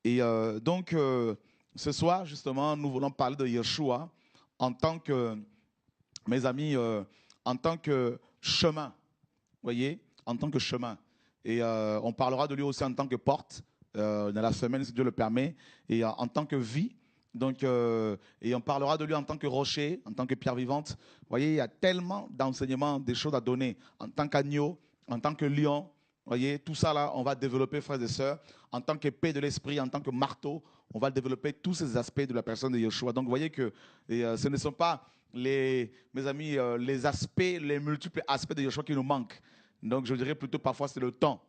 Et ce soir, justement, nous voulons parler de Yeshua en tant que, mes amis, en tant que chemin. Vous voyez, en tant que chemin. Et on parlera de lui aussi en tant que porte, dans la semaine, si Dieu le permet, et en tant que vie. Donc, et on parlera de lui en tant que rocher, en tant que pierre vivante. Vous voyez, il y a tellement d'enseignements, des choses à donner. En tant qu'agneau, en tant que lion, vous voyez, tout ça là, on va développer, frères et sœurs. En tant qu'épée de l'esprit, en tant que marteau, on va développer tous ces aspects de la personne de Yeshua. Donc, vous voyez que ce ne sont pas, mes amis, les aspects, les multiples aspects de Yeshua qui nous manquent. Donc, je dirais plutôt parfois c'est le temps.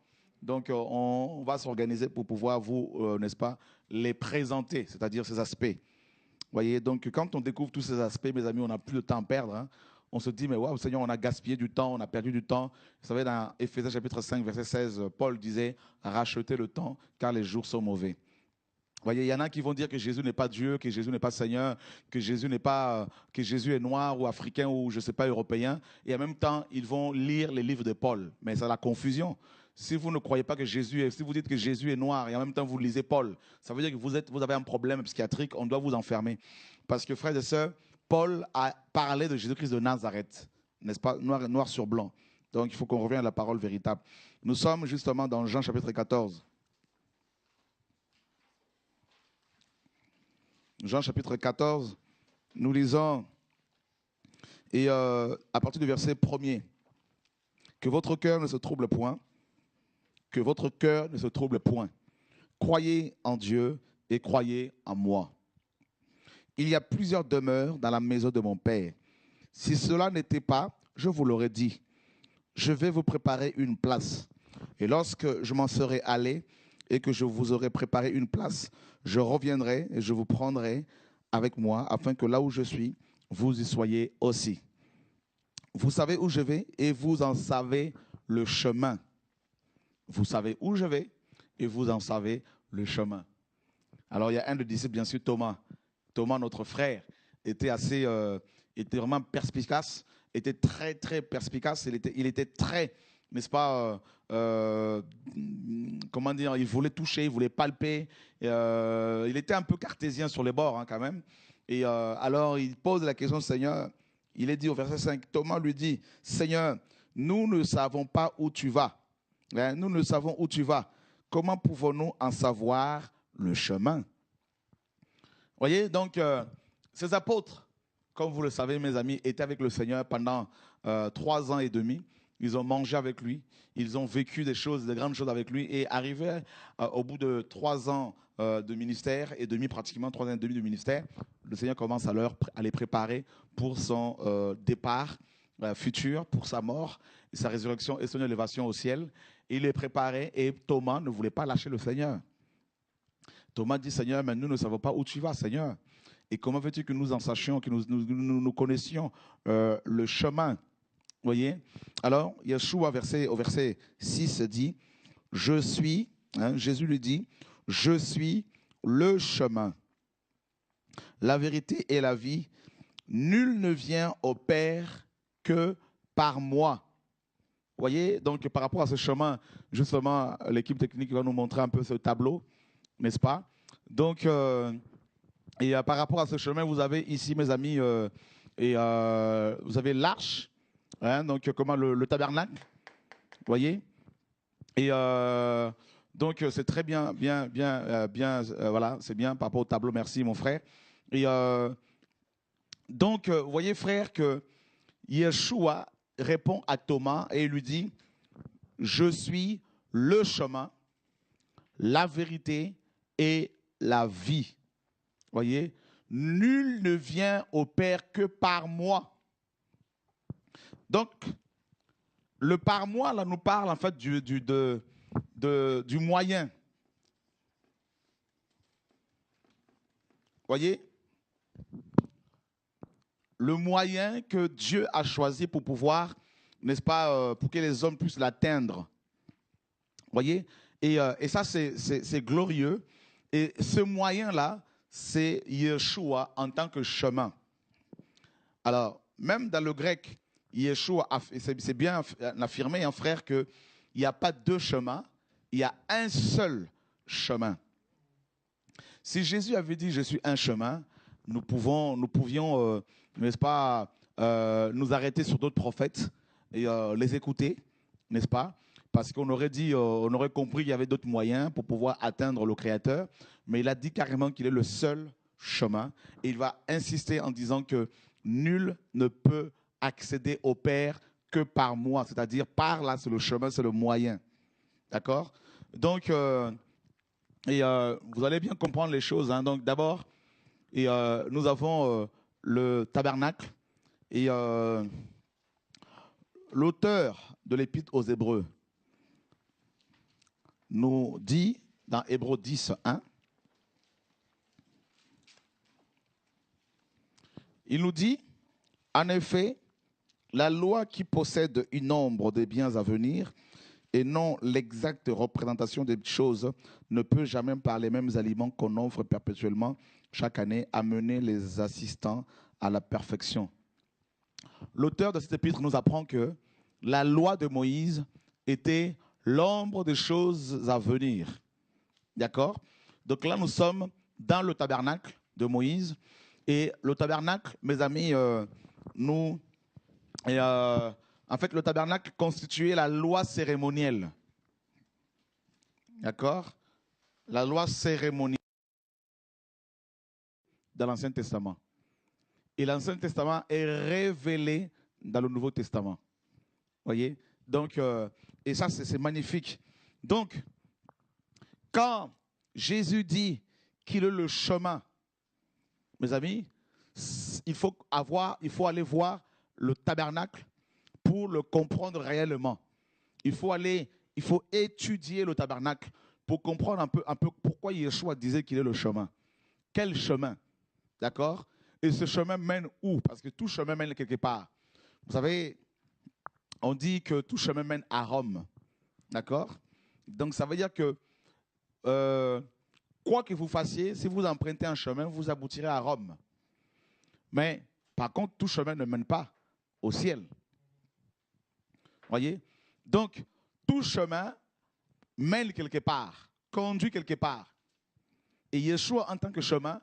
Donc, on va s'organiser pour pouvoir vous, n'est-ce pas, les présenter, c'est-à-dire ces aspects. Vous voyez, donc quand on découvre tous ces aspects, mes amis, on n'a plus de temps à perdre. Hein. On se dit, mais waouh, Seigneur, on a gaspillé du temps, on a perdu du temps. Vous savez, dans Éphésiens chapitre 5, verset 16, Paul disait, rachetez le temps, car les jours sont mauvais. Vous voyez, il y en a qui vont dire que Jésus n'est pas Dieu, que Jésus n'est pas Seigneur, que Jésus n'est pas, que Jésus est noir ou africain ou je ne sais pas européen. Et en même temps, ils vont lire les livres de Paul. Mais c'est la confusion. Si vous ne croyez pas que Jésus est, si vous dites que Jésus est noir et en même temps vous lisez Paul, ça veut dire que vous avez un problème psychiatrique, on doit vous enfermer. Parce que frères et sœurs, Paul a parlé de Jésus-Christ de Nazareth, n'est-ce pas, noir sur blanc. Donc il faut qu'on revienne à la parole véritable. Nous sommes justement dans Jean chapitre 14. Jean chapitre 14, nous lisons, et à partir du verset 1er, que votre cœur ne se trouble point, que votre cœur ne se trouble point. Croyez en Dieu et croyez en moi. Il y a plusieurs demeures dans la maison de mon Père. Si cela n'était pas, je vous l'aurais dit. Je vais vous préparer une place. Et lorsque je m'en serai allé et que je vous aurai préparé une place, je reviendrai et je vous prendrai avec moi, afin que là où je suis, vous y soyez aussi. Vous savez où je vais et vous en savez le chemin. Vous savez où je vais et vous en savez le chemin. Alors il y a un des disciples, bien sûr, Thomas. Thomas, notre frère, était était vraiment perspicace, était très, très perspicace. Il était très, n'est-ce pas, comment dire, il voulait toucher, il voulait palper. Il était un peu cartésien sur les bords, hein, quand même. Et alors, il pose la question au Seigneur. Il est dit au verset 5, Thomas lui dit, Seigneur, nous ne savons pas où tu vas. Hein, nous ne savons où tu vas. Comment pouvons-nous en savoir le chemin? Vous voyez, donc, ces apôtres, comme vous le savez, mes amis, étaient avec le Seigneur pendant 3 ans et demi. Ils ont mangé avec lui, ils ont vécu des choses, des grandes choses avec lui. Et arrivé au bout de 3 ans de ministère et demi, pratiquement 3 ans et demi de ministère, le Seigneur commence à les préparer pour son départ futur, pour sa mort, sa résurrection et son élévation au ciel. Il les préparait et Thomas ne voulait pas lâcher le Seigneur. Thomas dit, Seigneur, mais nous ne savons pas où tu vas, Seigneur. Et comment veux-tu que nous en sachions, que nous connaissions le chemin? Vous voyez? Alors, Yeshua, au verset 6, dit, je suis, hein, Jésus lui dit, je suis le chemin, la vérité et la vie. Nul ne vient au Père que par moi. Vous voyez? Donc, par rapport à ce chemin, justement, l'équipe technique va nous montrer un peu ce tableau, n'est-ce pas? Donc, par rapport à ce chemin, vous avez ici, mes amis, vous avez l'arche, hein, donc comment le tabernacle, vous voyez? Et donc, c'est très bien, voilà, c'est bien par rapport au tableau, merci mon frère. Et donc, vous voyez, frère, que Yeshua répond à Thomas et il lui dit, je suis le chemin, la vérité et la vie. Voyez, nul ne vient au Père que par moi. Donc, le par moi, là, nous parle en fait du moyen. Voyez, le moyen que Dieu a choisi pour pouvoir, n'est-ce pas, pour que les hommes puissent l'atteindre. Voyez, et ça, c'est glorieux. Et ce moyen-là, c'est Yeshua en tant que chemin. Alors, même dans le grec, Yeshua, c'est bien affirmé, hein, frère, qu'il n'y a pas deux chemins, il y a un seul chemin. Si Jésus avait dit « je suis un chemin », nous pouvions, n'est-ce pas, nous arrêter sur d'autres prophètes et les écouter, n'est-ce pas? Parce qu'on aurait dit, on aurait compris qu'il y avait d'autres moyens pour pouvoir atteindre le Créateur. Mais il a dit carrément qu'il est le seul chemin. Et il va insister en disant que nul ne peut accéder au Père que par moi. C'est-à-dire par là, c'est le chemin, c'est le moyen. D'accord? Donc, vous allez bien comprendre les choses, hein. Donc d'abord, nous avons le tabernacle. Et l'auteur de l'Épître aux Hébreux nous dit dans Hébreux 10, 1, il nous dit, en effet, la loi qui possède une ombre des biens à venir et non l'exacte représentation des choses ne peut jamais, par les mêmes aliments qu'on offre perpétuellement chaque année, amener les assistants à la perfection. L'auteur de cet épître nous apprend que la loi de Moïse était l'ombre des choses à venir. D'accord? Donc là, nous sommes dans le tabernacle de Moïse. Et le tabernacle, mes amis, en fait, le tabernacle constituait la loi cérémonielle. D'accord? La loi cérémonielle dans l'Ancien Testament. Et l'Ancien Testament est révélé dans le Nouveau Testament. Voyez? Donc, et ça, c'est magnifique. Donc, quand Jésus dit qu'il est le chemin, mes amis, il faut aller voir le tabernacle pour le comprendre réellement. Il faut étudier le tabernacle pour comprendre un peu pourquoi Yeshua disait qu'il est le chemin. Quel chemin? D'accord? Et ce chemin mène où? Parce que tout chemin mène quelque part. Vous savez, on dit que tout chemin mène à Rome. D'accord? Donc ça veut dire que quoi que vous fassiez, si vous empruntez un chemin, vous aboutirez à Rome. Mais par contre, tout chemin ne mène pas au ciel. Voyez? Donc, tout chemin mène quelque part, conduit quelque part. Et Yeshua, en tant que chemin,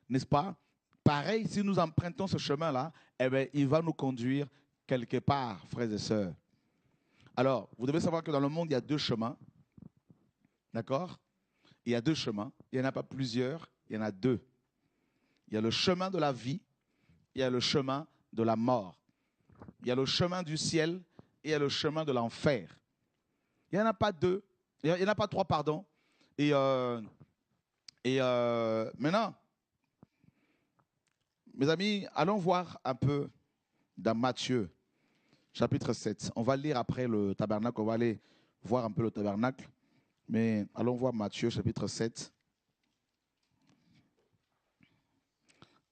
n'est-ce pas? Pareil, si nous empruntons ce chemin-là, eh bien, il va nous conduire quelque part, frères et sœurs. Alors, vous devez savoir que dans le monde, il y a deux chemins. D'accord? Il y a deux chemins. Il n'y en a pas plusieurs, il y en a deux. Il y a le chemin de la vie, il y a le chemin de la mort. Il y a le chemin du ciel et il y a le chemin de l'enfer. Il n'y en a pas deux, il n'y en a pas trois, pardon. Et maintenant, mes amis, allons voir un peu dans Matthieu, chapitre 7. On va lire après le tabernacle, on va aller voir un peu le tabernacle. Mais allons voir Matthieu, chapitre 7,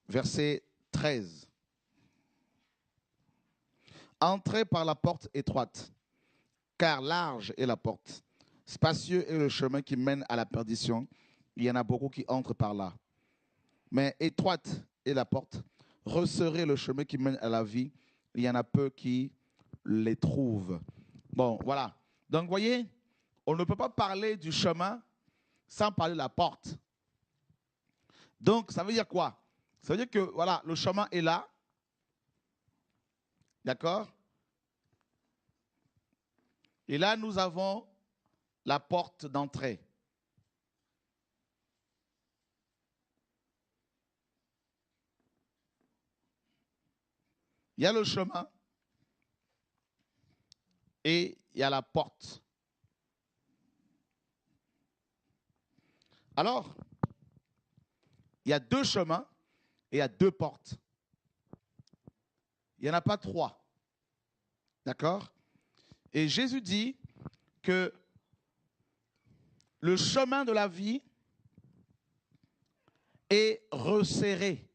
verset 13. Entrez par la porte étroite, car large est la porte. Spacieux est le chemin qui mène à la perdition. Il y en a beaucoup qui entrent par là. Mais étroite est la porte. Resserrez le chemin qui mène à la vie. Il y en a peu qui les trouvent. Bon, voilà. Donc, voyez, on ne peut pas parler du chemin sans parler de la porte. Donc, ça veut dire quoi? Ça veut dire que, voilà, le chemin est là. D'accord? Et là, nous avons la porte d'entrée. Il y a le chemin et il y a la porte. Alors, il y a deux chemins et il y a deux portes. Il n'y en a pas trois. D'accord? Et Jésus dit que le chemin de la vie est resserré.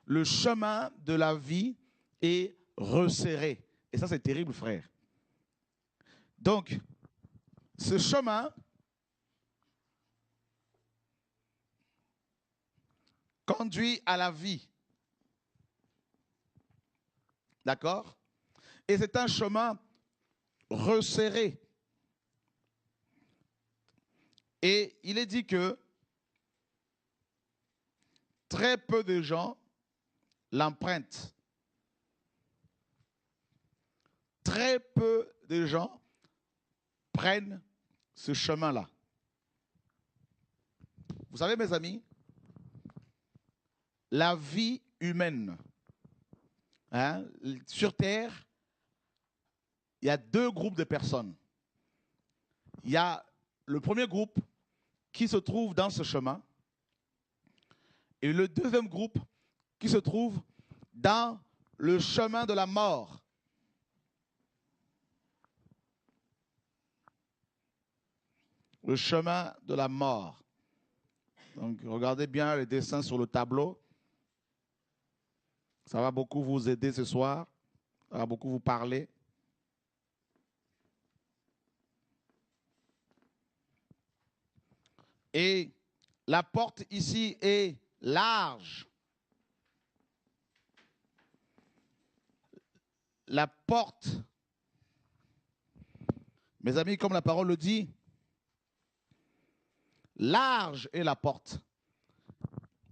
Le chemin de la vie est resserré. Et ça, c'est terrible, frère. Donc, ce chemin conduit à la vie. D'accord? Et c'est un chemin resserré. Et il est dit que très peu de gens l'empruntent. Très peu de gens prennent ce chemin-là. Vous savez, mes amis, la vie humaine, hein, sur Terre, il y a deux groupes de personnes. Il y a le premier groupe qui se trouve dans ce chemin et le deuxième groupe qui se trouve dans le chemin de la mort. Le chemin de la mort. Donc, regardez bien les dessins sur le tableau. Ça va beaucoup vous aider ce soir. Ça va beaucoup vous parler. Et la porte ici est large. La porte, mes amis, comme la parole le dit, large est la porte.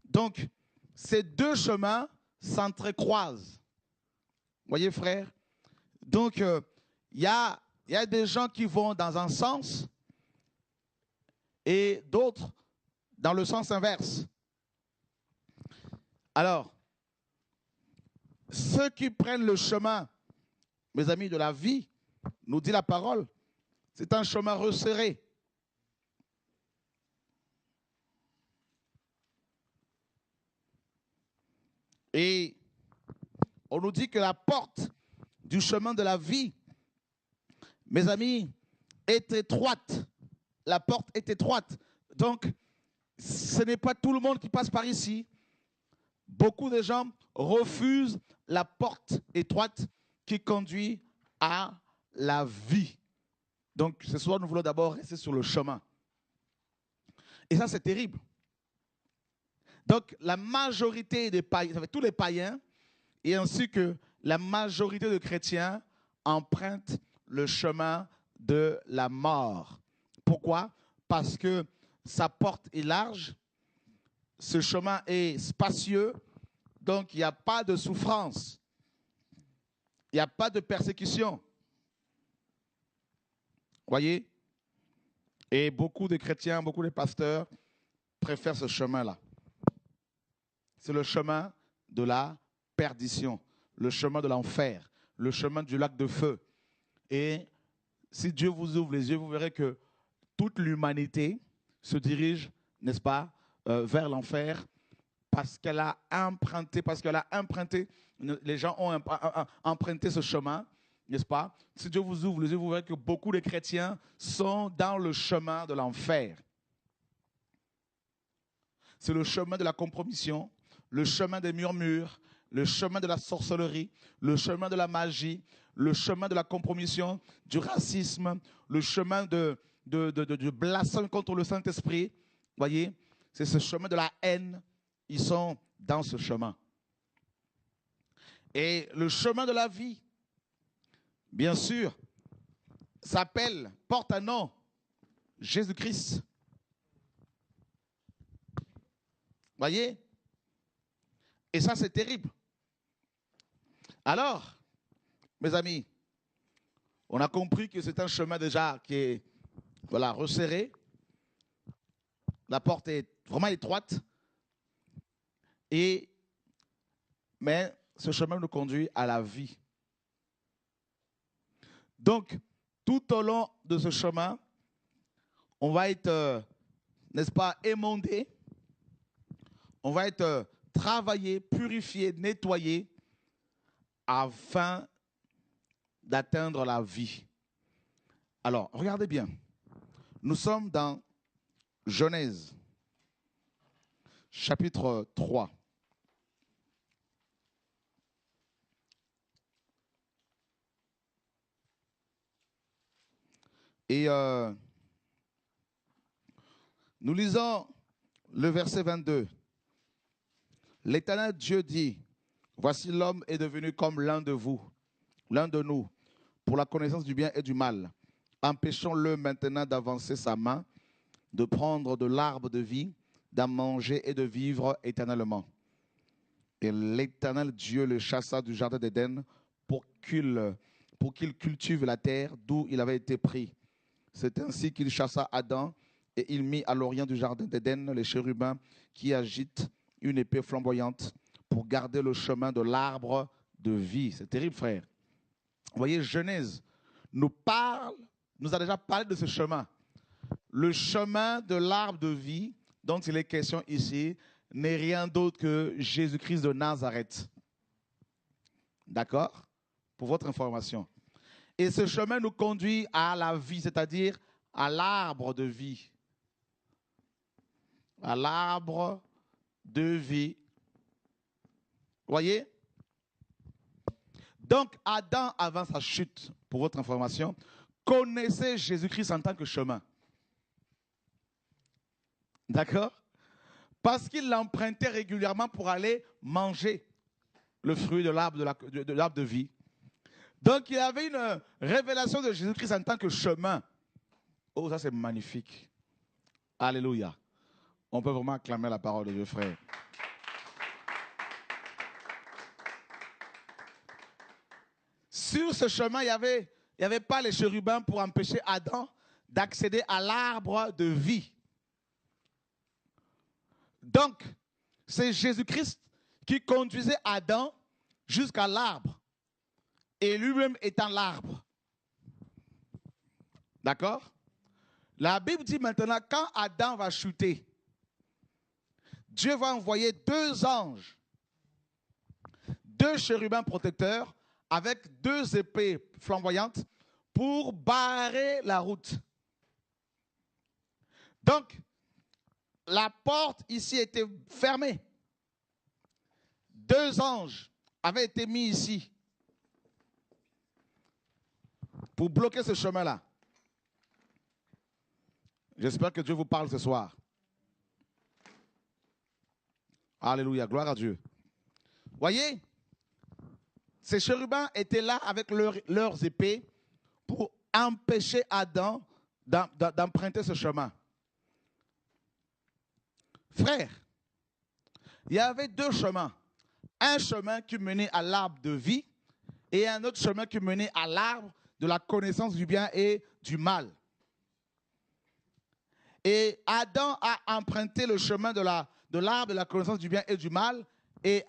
Donc, ces deux chemins s'entrecroisent. Voyez, frère? Donc, il y a des gens qui vont dans un sens et d'autres dans le sens inverse. Alors, ceux qui prennent le chemin, mes amis, de la vie, nous dit la parole, c'est un chemin resserré. Et on nous dit que la porte du chemin de la vie, mes amis, est étroite. La porte est étroite. Donc, ce n'est pas tout le monde qui passe par ici. Beaucoup de gens refusent la porte étroite qui conduit à la vie. Donc, ce soir, nous voulons d'abord rester sur le chemin. Et ça, c'est terrible. Donc, la majorité des païens, tous les païens, et ainsi que la majorité de chrétiens empruntent le chemin de la mort. Pourquoi? Parce que sa porte est large, ce chemin est spacieux, donc il n'y a pas de souffrance, il n'y a pas de persécution. Voyez? Et beaucoup de chrétiens, beaucoup de pasteurs préfèrent ce chemin-là. C'est le chemin de la perdition, le chemin de l'enfer, le chemin du lac de feu. Et si Dieu vous ouvre les yeux, vous verrez que toute l'humanité se dirige, n'est-ce pas, vers l'enfer parce qu'elle a emprunté, les gens ont emprunté ce chemin, n'est-ce pas? Si Dieu vous ouvre les yeux, vous verrez que beaucoup de chrétiens sont dans le chemin de l'enfer. C'est le chemin de la compromission, le chemin des murmures, le chemin de la sorcellerie, le chemin de la magie, le chemin de la compromission, du racisme, le chemin du blasphème contre le Saint-Esprit. Voyez, c'est ce chemin de la haine. Ils sont dans ce chemin. Et le chemin de la vie, bien sûr, porte un nom, Jésus-Christ. Voyez? Et ça, c'est terrible. Alors, mes amis, on a compris que c'est un chemin déjà qui est resserré. La porte est vraiment étroite. Mais ce chemin nous conduit à la vie. Donc, tout au long de ce chemin, on va être, n'est-ce pas, émondé. On va être travaillé, purifié, nettoyé afin d'atteindre la vie. Alors, regardez bien. Nous sommes dans Genèse, chapitre 3. Et nous lisons le verset 22. L'Éternel Dieu dit, voici l'homme est devenu comme l'un de vous, l'un de nous, pour la connaissance du bien et du mal. Empêchons-le maintenant d'avancer sa main, de prendre de l'arbre de vie, d'en manger et de vivre éternellement. Et l'Éternel Dieu le chassa du jardin d'Éden pour qu'il cultive la terre d'où il avait été pris. C'est ainsi qu'il chassa Adam et il mit à l'orient du jardin d'Éden les chérubins qui agitent une épée flamboyante pour garder le chemin de l'arbre de vie. C'est terrible, frère. Vous voyez, Genèse nous a déjà parlé de ce chemin. Le chemin de l'arbre de vie dont il est question ici n'est rien d'autre que Jésus-Christ de Nazareth. D'accord? Pour votre information. Et ce chemin nous conduit à la vie, c'est-à-dire à l'arbre de vie. À l'arbre de vie. Voyez? Donc, Adam, avant sa chute, pour votre information, connaissait Jésus-Christ en tant que chemin. D'accord? Parce qu'il l'empruntait régulièrement pour aller manger le fruit de l'arbre de vie. Donc, il avait une révélation de Jésus-Christ en tant que chemin. Oh, ça c'est magnifique. Alléluia. On peut vraiment acclamer la parole de Dieu, frère. Sur ce chemin, il n'y avait pas les chérubins pour empêcher Adam d'accéder à l'arbre de vie. Donc, c'est Jésus-Christ qui conduisait Adam jusqu'à l'arbre. Et lui-même étant l'arbre. D'accord? La Bible dit maintenant, quand Adam va chuter, Dieu va envoyer 2 anges, 2 chérubins protecteurs, avec 2 épées flamboyantes pour barrer la route. Donc, la porte ici était fermée. 2 anges avaient été mis ici pour bloquer ce chemin-là. J'espère que Dieu vous parle ce soir. Alléluia, gloire à Dieu. Voyez, ces chérubins étaient là avec leurs épées pour empêcher Adam d'emprunter ce chemin. Frère, il y avait 2 chemins. Un chemin qui menait à l'arbre de vie et un autre chemin qui menait à l'arbre de la connaissance du bien et du mal. Et Adam a emprunté le chemin de l'arbre de la connaissance du bien et du mal. Et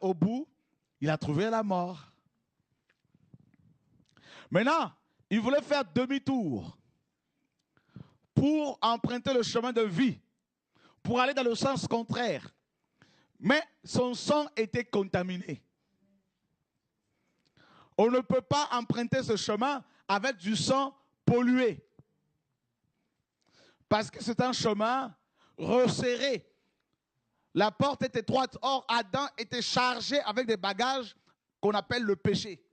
au bout, il a trouvé la mort. Maintenant, il voulait faire demi-tour pour emprunter le chemin de vie, pour aller dans le sens contraire. Mais son sang était contaminé. On ne peut pas emprunter ce chemin avec du sang pollué. Parce que c'est un chemin resserré. La porte est étroite. Or, Adam était chargé avec des bagages qu'on appelle le péché.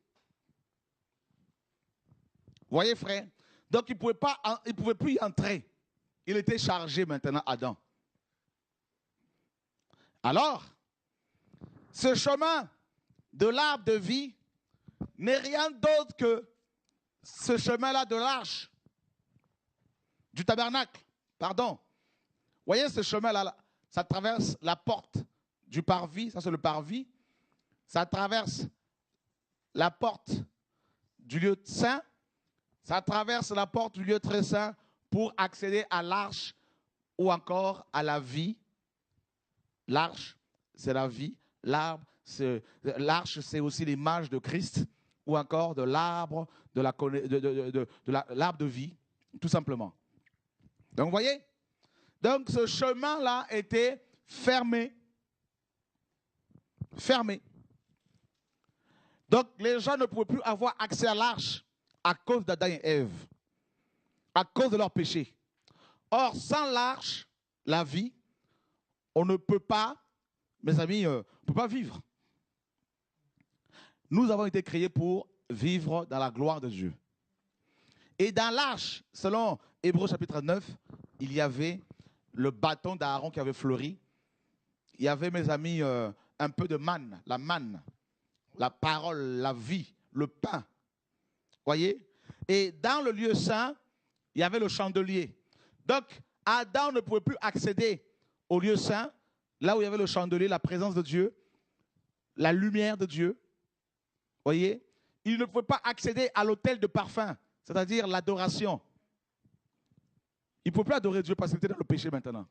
Voyez, frère? Donc, il ne pouvait plus y entrer. Il était chargé maintenant, Adam. Alors, ce chemin de l'arbre de vie n'est rien d'autre que ce chemin-là de l'arche, du tabernacle, pardon. Voyez ce chemin-là, ça traverse la porte du parvis, ça c'est le parvis. Ça traverse la porte du lieu saint, ça traverse la porte du lieu très saint pour accéder à l'arche ou encore à la vie. L'arche, c'est la vie. L'arche, c'est aussi l'image de Christ ou encore de l'arbre l'arbre de vie, tout simplement. Donc, vous voyez? Donc, ce chemin-là était fermé. Fermé. Donc, les gens ne pouvaient plus avoir accès à l'arche à cause d'Adam et Ève, à cause de leur péché. Or, sans l'arche, la vie, on ne peut pas, mes amis, on ne peut pas vivre. Nous avons été créés pour vivre dans la gloire de Dieu. Et dans l'arche, selon Hébreux chapitre 9, il y avait le bâton d'Aaron qui avait fleuri. Il y avait, mes amis, un peu de manne, la parole, la vie, le pain. Voyez? Et dans le lieu saint, il y avait le chandelier. Donc, Adam ne pouvait plus accéder au lieu saint, là où il y avait le chandelier, la présence de Dieu, la lumière de Dieu. Voyez, il ne pouvait pas accéder à l'autel de parfum, c'est-à-dire l'adoration. Il ne pouvait plus adorer Dieu parce qu'il était dans le péché maintenant.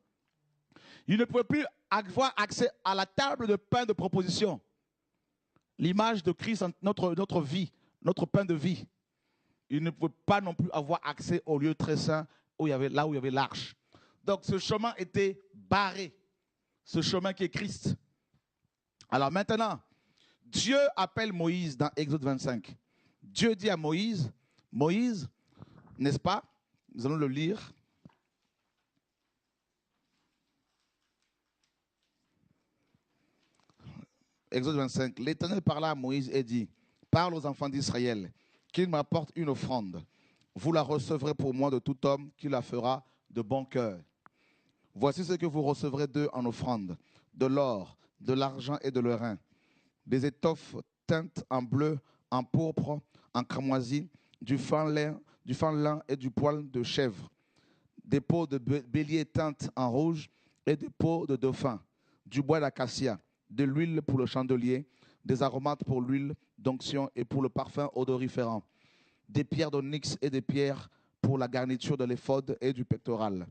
Il ne pouvait plus avoir accès à la table de pain de proposition. L'image de Christ en notre vie, notre pain de vie. Il ne pouvait pas non plus avoir accès au lieu très saint là où il y avait l'arche. Donc ce chemin était barré. Ce chemin qui est Christ. Alors maintenant, Dieu appelle Moïse dans Exode 25. Dieu dit à Moïse, Moïse, n'est-ce pas? Nous allons le lire. Exode 25. L'Éternel parla à Moïse et dit, parle aux enfants d'Israël, qu'ils m'apportent une offrande. Vous la recevrez pour moi de tout homme qui la fera de bon cœur. Voici ce que vous recevrez d'eux en offrande, de l'or, de l'argent et de l'orin, des étoffes teintes en bleu, en pourpre, en cramoisi, du fin lin et du poil de chèvre, des peaux de bélier teintes en rouge et des peaux de dauphin, du bois d'acacia, de l'huile pour le chandelier, des aromates pour l'huile d'onction et pour le parfum odoriférant, des pierres d'onyx et des pierres pour la garniture de l'éphod et du pectoral.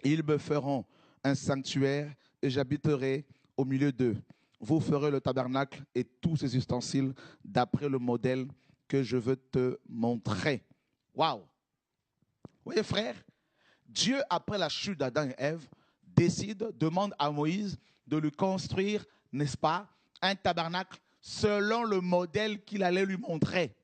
Ils me feront un sanctuaire et j'habiterai au milieu d'eux. Vous ferez le tabernacle et tous ses ustensiles d'après le modèle que je veux te montrer. Waouh! Vous voyez, frère, Dieu, après la chute d'Adam et Ève, demande à Moïse de lui construire, n'est-ce pas, un tabernacle selon le modèle qu'il allait lui montrer.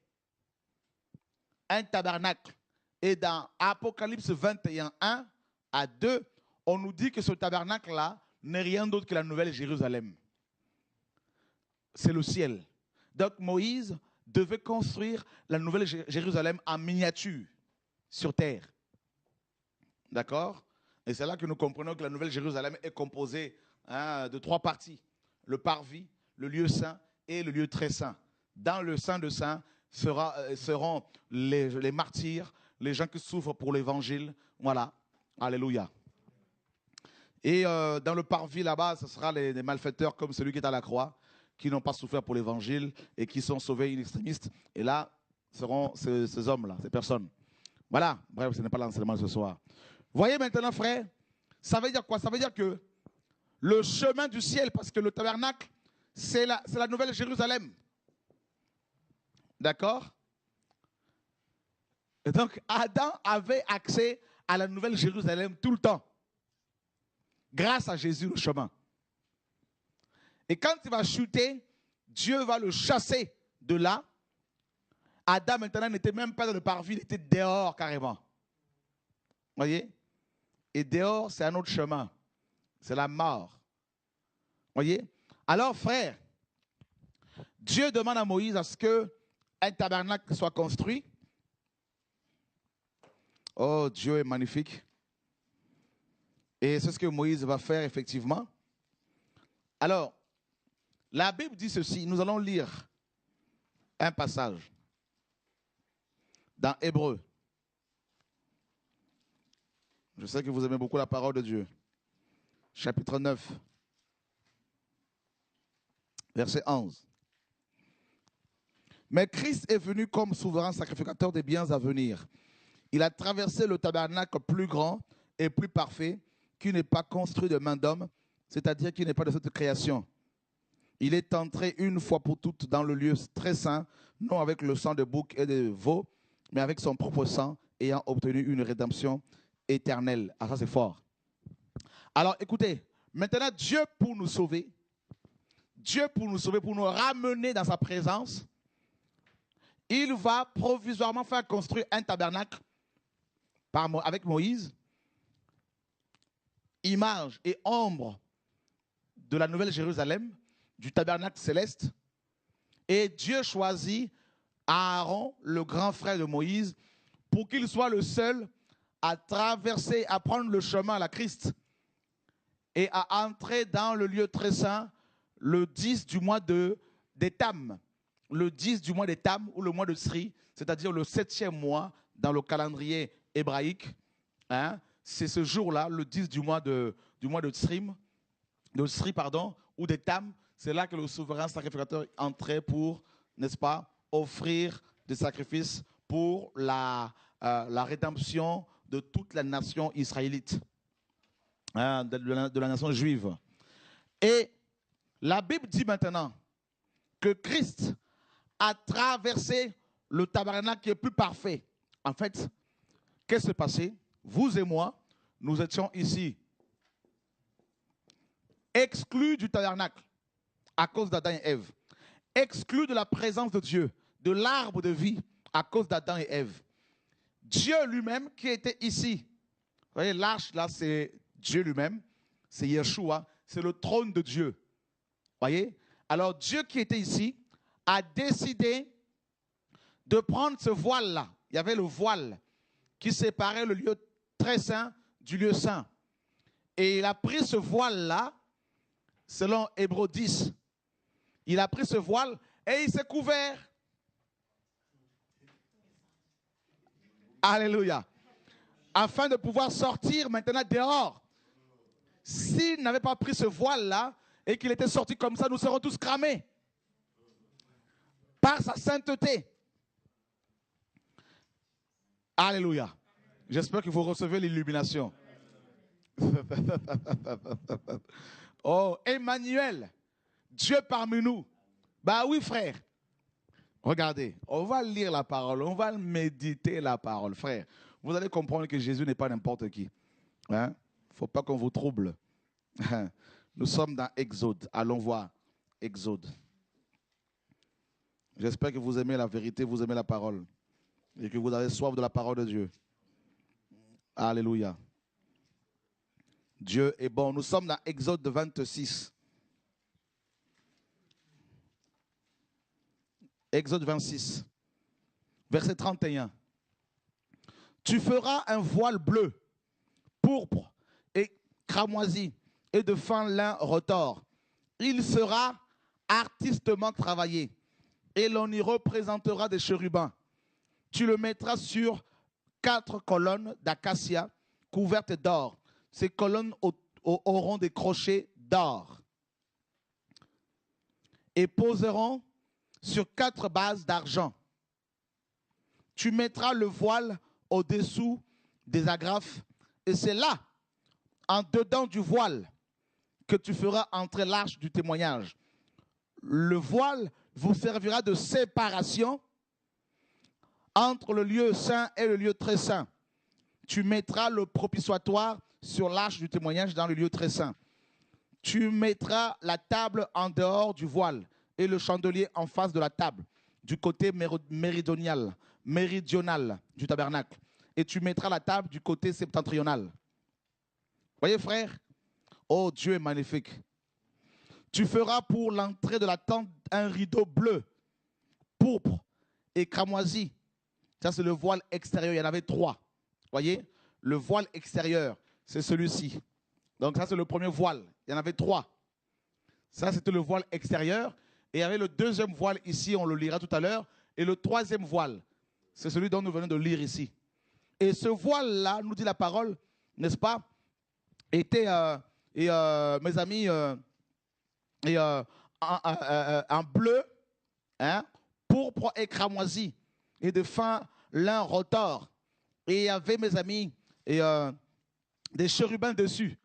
Un tabernacle. Et dans Apocalypse 21, 1 à 2, on nous dit que ce tabernacle-là n'est rien d'autre que la nouvelle Jérusalem. C'est le ciel. Donc Moïse devait construire la nouvelle Jérusalem en miniature sur terre. D'accord? Et c'est là que nous comprenons que la nouvelle Jérusalem est composée de 3 parties. Le parvis, le lieu saint et le lieu très saint. Dans le saint de saints seront les martyrs, les gens qui souffrent pour l'évangile. Voilà. Alléluia. Et dans le parvis là-bas, ce sera les malfaiteurs comme celui qui est à la croix, qui n'ont pas souffert pour l'évangile et qui sont sauvés in extremis. Et là, seront ces hommes-là, ces personnes. Voilà. Bref, ce n'est pas l'enseignement de ce soir. Voyez maintenant, frère, ça veut dire quoi? Ça veut dire que le chemin du ciel, parce que le tabernacle, c'est la nouvelle Jérusalem. D'accord? Et donc, Adam avait accès à la nouvelle Jérusalem tout le temps. Grâce à Jésus, le chemin. Et quand il va chuter, Dieu va le chasser de là. Adam, maintenant, n'était même pas dans le parvis, il était dehors carrément. Voyez? Et dehors, c'est un autre chemin. C'est la mort. Voyez? Alors, frère, Dieu demande à Moïse à ce qu'un tabernacle soit construit. Oh, Dieu est magnifique. Et c'est ce que Moïse va faire effectivement. Alors, la Bible dit ceci. Nous allons lire un passage dans Hébreux. Je sais que vous aimez beaucoup la parole de Dieu. Chapitre 9, verset 11. Mais Christ est venu comme souverain sacrificateur des biens à venir. Il a traversé le tabernacle plus grand et plus parfait, qui n'est pas construit de main d'homme, c'est-à-dire qui n'est pas de cette création. Il est entré une fois pour toutes dans le lieu très saint, non avec le sang de bouc et de veau, mais avec son propre sang, ayant obtenu une rédemption éternelle. Ah, ça c'est fort. Alors écoutez, maintenant Dieu pour nous sauver, pour nous ramener dans sa présence, il va provisoirement faire construire un tabernacle avec Moïse, image et ombre de la nouvelle Jérusalem, du tabernacle céleste. Et Dieu choisit Aaron, le grand frère de Moïse, pour qu'il soit le seul à traverser, à prendre le chemin à la Christ et à entrer dans le lieu très saint le 10 du mois d'Étam. Le 10 du mois d'Étam ou le mois de Sri, c'est-à-dire le 7e mois dans le calendrier hébraïque. C'est ce jour-là, le 10 du mois de Sri, ou d'Étam, c'est là que le souverain sacrificateur entrait pour, n'est-ce pas, offrir des sacrifices pour la rédemption de toute la nation israélite, hein, de la nation juive. Et la Bible dit maintenant que Christ a traversé le tabernacle qui est plus parfait. En fait, qu'est-ce qui s'est passé? Vous et moi, nous étions ici, exclus du tabernacle à cause d'Adam et Ève, exclus de la présence de Dieu, de l'arbre de vie à cause d'Adam et Ève. Dieu lui-même qui était ici, vous voyez, l'arche là, c'est Dieu lui-même, c'est Yeshua, c'est le trône de Dieu. Vous voyez? Alors Dieu qui était ici a décidé de prendre ce voile-là. Il y avait le voile qui séparait le lieu très saint du lieu saint. Et il a pris ce voile-là, selon Hébreux 10. Il a pris ce voile et il s'est couvert. Alléluia. Afin de pouvoir sortir maintenant dehors. S'il n'avait pas pris ce voile-là et qu'il était sorti comme ça, nous serons tous cramés. Par sa sainteté. Alléluia. J'espère que vous recevez l'illumination. Oh, Emmanuel, Dieu parmi nous. Bah oui, frère. Regardez, on va lire la parole, on va méditer la parole, frère. Vous allez comprendre que Jésus n'est pas n'importe qui. Hein? Faut pas qu'on vous trouble. Nous sommes dans Exode. Allons voir Exode. J'espère que vous aimez la vérité, vous aimez la parole. Et que vous avez soif de la parole de Dieu. Alléluia. Dieu est bon. Nous sommes dans Exode 26. Exode 26, verset 31. Tu feras un voile bleu, pourpre et cramoisi et de fin lin retors. Il sera artistement travaillé et l'on y représentera des chérubins. Tu le mettras sur 4 colonnes d'acacia couvertes d'or. Ces colonnes auront des crochets d'or et poseront sur 4 bases d'argent. Tu mettras le voile au-dessous des agrafes et c'est là, en dedans du voile, que tu feras entrer l'arche du témoignage. Le voile vous servira de séparation entre le lieu saint et le lieu très saint. Tu mettras le propitiatoire sur l'arche du témoignage dans le lieu très saint. Tu mettras la table en dehors du voile et le chandelier en face de la table, du côté méridional du tabernacle. Et tu mettras la table du côté septentrional. Voyez, frère? Oh, Dieu est magnifique. Tu feras pour l'entrée de la tente un rideau bleu, pourpre et cramoisi. Ça, c'est le voile extérieur. Il y en avait 3. Voyez? Le voile extérieur, c'est celui-ci. Donc, ça, c'est le premier voile. Il y en avait 3. Ça, c'était le voile extérieur. Et il y avait le deuxième voile ici, on le lira tout à l'heure. Et le troisième voile, c'est celui dont nous venons de lire ici. Et ce voile-là, nous dit la parole, n'est-ce pas, était, mes amis, en bleu, hein, pourpre et cramoisi, et de fin lin retors. Et il y avait, mes amis, des chérubins dessus,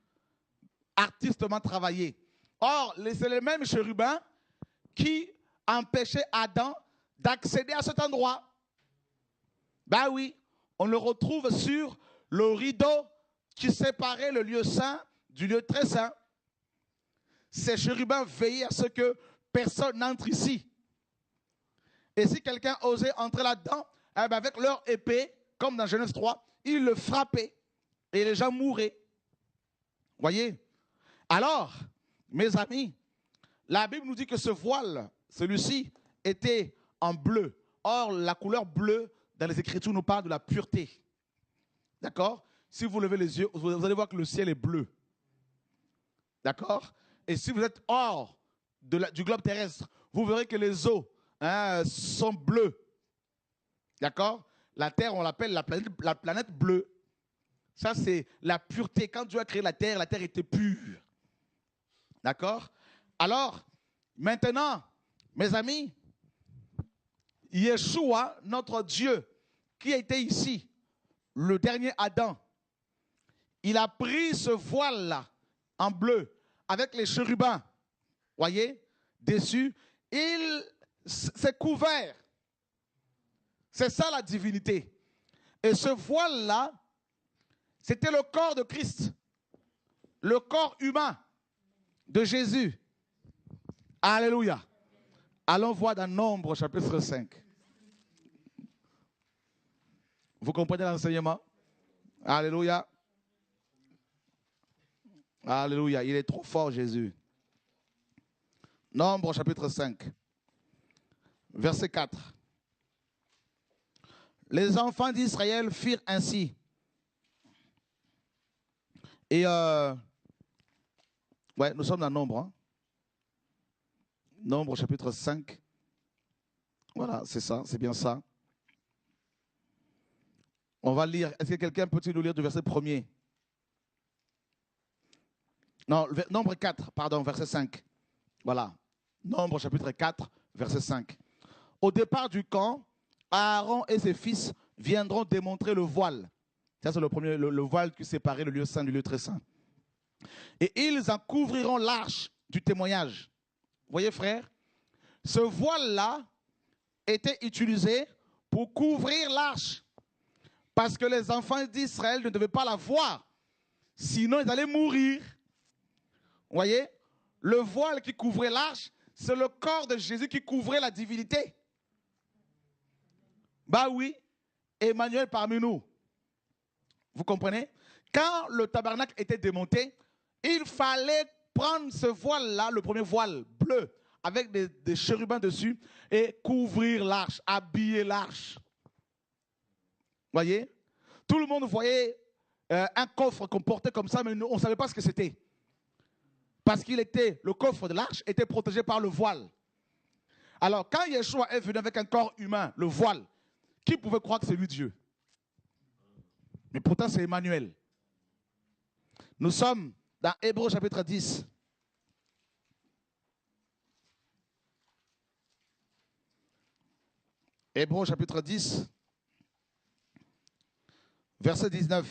artistement travaillés. Or, c'est les mêmes chérubins qui empêchait Adam d'accéder à cet endroit. Ben oui, on le retrouve sur le rideau qui séparait le lieu saint du lieu très saint. Ces chérubins veillaient à ce que personne n'entre ici. Et si quelqu'un osait entrer là-dedans, eh ben avec leur épée, comme dans Genèse 3, ils le frappaient et les gens mouraient. Voyez? Alors, mes amis, la Bible nous dit que ce voile, celui-ci, était en bleu. Or, la couleur bleue, dans les Écritures, nous parle de la pureté. D'accord? Si vous levez les yeux, vous allez voir que le ciel est bleu. D'accord? Et si vous êtes hors du globe terrestre, vous verrez que les eaux sont bleues. D'accord? La terre, on l'appelle la planète bleue. Ça, c'est la pureté. Quand Dieu a créé la terre était pure. D'accord? Alors, Maintenant, mes amis, Yeshua, notre Dieu, qui était ici, le dernier Adam, il a pris ce voile-là, en bleu, avec les chérubins, voyez, dessus, il s'est couvert. C'est ça la divinité. Et ce voile-là, c'était le corps de Christ, le corps humain de Jésus. Alléluia. Allons voir dans Nombre chapitre 5. Vous comprenez l'enseignement? Alléluia. Alléluia. Il est trop fort, Jésus. Nombre chapitre 5. Verset 4. Les enfants d'Israël firent ainsi. Et ouais, nous sommes dans Nombre. Hein? Nombre chapitre 5. Voilà, c'est ça, c'est bien ça. On va lire. Est-ce que quelqu'un peut-il nous lire du verset 1er? Non, Nombre 4, pardon, verset 5. Voilà. Nombre chapitre 4, verset 5. Au départ du camp, Aaron et ses fils viendront démontrer le voile. Ça, c'est le premier, le voile qui séparait le lieu saint du lieu très saint. Et ils en couvriront l'arche du témoignage. Vous voyez, frère, ce voile-là était utilisé pour couvrir l'arche. Parce que les enfants d'Israël ne devaient pas la voir. Sinon, ils allaient mourir. Vous voyez, le voile qui couvrait l'arche, c'est le corps de Jésus qui couvrait la divinité. Bah oui, Emmanuel parmi nous. Vous comprenez? Quand le tabernacle était démonté, il fallait prendre ce voile-là, le premier voile bleu, avec des chérubins dessus, et couvrir l'arche, habiller l'arche. Voyez? Tout le monde voyait un coffre qu'on portait comme ça, mais nous, on ne savait pas ce que c'était. Parce qu'il était, le coffre de l'arche était protégé par le voile. Alors, quand Yeshua est venu avec un corps humain, le voile, qui pouvait croire que c'est lui Dieu? Mais pourtant, c'est Emmanuel. Nous sommes dans Hébreux chapitre 10. Hébreux chapitre 10, verset 19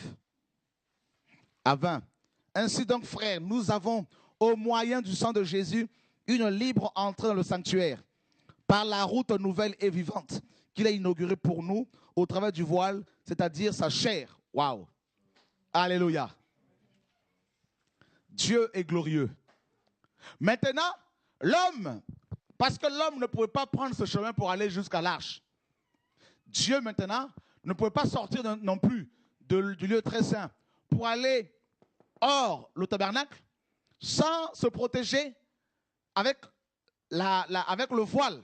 à 20. Ainsi donc, frères, nous avons, au moyen du sang de Jésus, une libre entrée dans le sanctuaire, par la route nouvelle et vivante qu'il a inaugurée pour nous, au travers du voile, c'est-à-dire sa chair. Waouh! Alléluia! Dieu est glorieux. Maintenant, l'homme, parce que l'homme ne pouvait pas prendre ce chemin pour aller jusqu'à l'arche. Dieu, maintenant, ne pouvait pas sortir non plus du lieu très saint pour aller hors le tabernacle sans se protéger avec, avec le voile.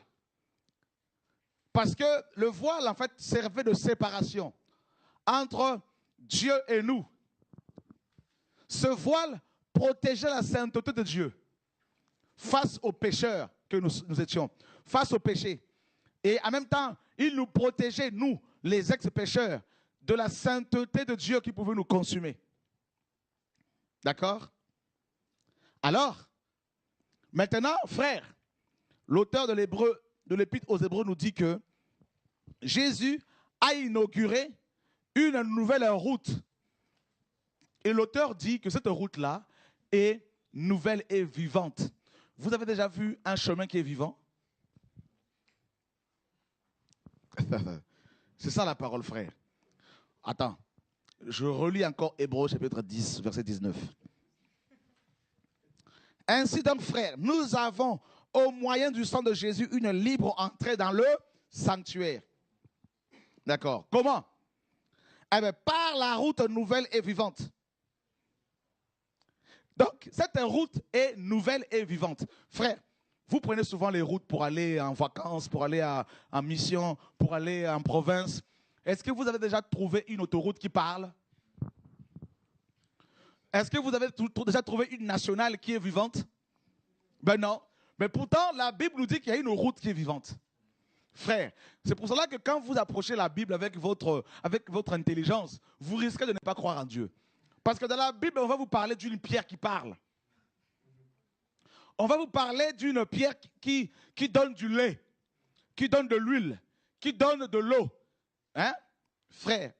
Parce que le voile, en fait, servait de séparation entre Dieu et nous. Ce voile protégeait la sainteté de Dieu face aux pécheurs que nous étions, face au péché. Et en même temps, il nous protégeait, nous, les ex-pécheurs, de la sainteté de Dieu qui pouvait nous consumer. D'accord? Alors, maintenant, frère, l'auteur de l'Épître aux Hébreux nous dit que Jésus a inauguré une nouvelle route. Et l'auteur dit que cette route-là est nouvelle et vivante. Vous avez déjà vu un chemin qui est vivant? C'est ça la parole, frère. Attends, je relis encore Hébreux chapitre 10, verset 19. Ainsi donc, frères, nous avons au moyen du sang de Jésus une libre entrée dans le sanctuaire. D'accord. Comment? Eh bien, par la route nouvelle et vivante. Donc, cette route est nouvelle et vivante. Frère, vous prenez souvent les routes pour aller en vacances, pour aller en mission, pour aller en province. Est-ce que vous avez déjà trouvé une autoroute qui parle? Est-ce que vous avez déjà trouvé une nationale qui est vivante? Ben non. Mais pourtant, la Bible nous dit qu'il y a une route qui est vivante. Frère, c'est pour cela que quand vous approchez la Bible avec votre intelligence, vous risquez de ne pas croire en Dieu. Parce que dans la Bible, on va vous parler d'une pierre qui parle. On va vous parler d'une pierre qui donne du lait, qui donne de l'huile, qui donne de l'eau. Hein? Frère,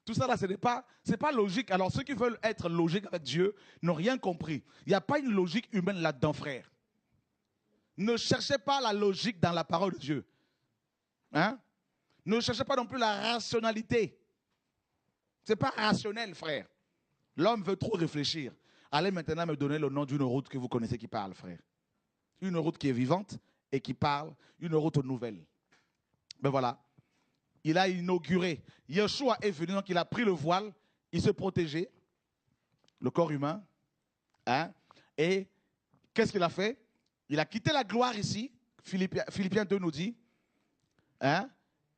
tout ça là, ce n'est pas logique. Alors ceux qui veulent être logiques avec Dieu n'ont rien compris. Il n'y a pas une logique humaine là-dedans, frère. Ne cherchez pas la logique dans la parole de Dieu. Hein? Ne cherchez pas non plus la rationalité. Ce n'est pas rationnel, frère. L'homme veut trop réfléchir. Allez maintenant me donner le nom d'une route que vous connaissez qui parle, frère. Une route qui est vivante et qui parle, une route nouvelle. Ben voilà. Il a inauguré. Yeshua est venu, donc il a pris le voile, il se protégeait, le corps humain. Hein? Et qu'est-ce qu'il a fait? Il a quitté la gloire ici. Philippiens 2 nous dit. Hein?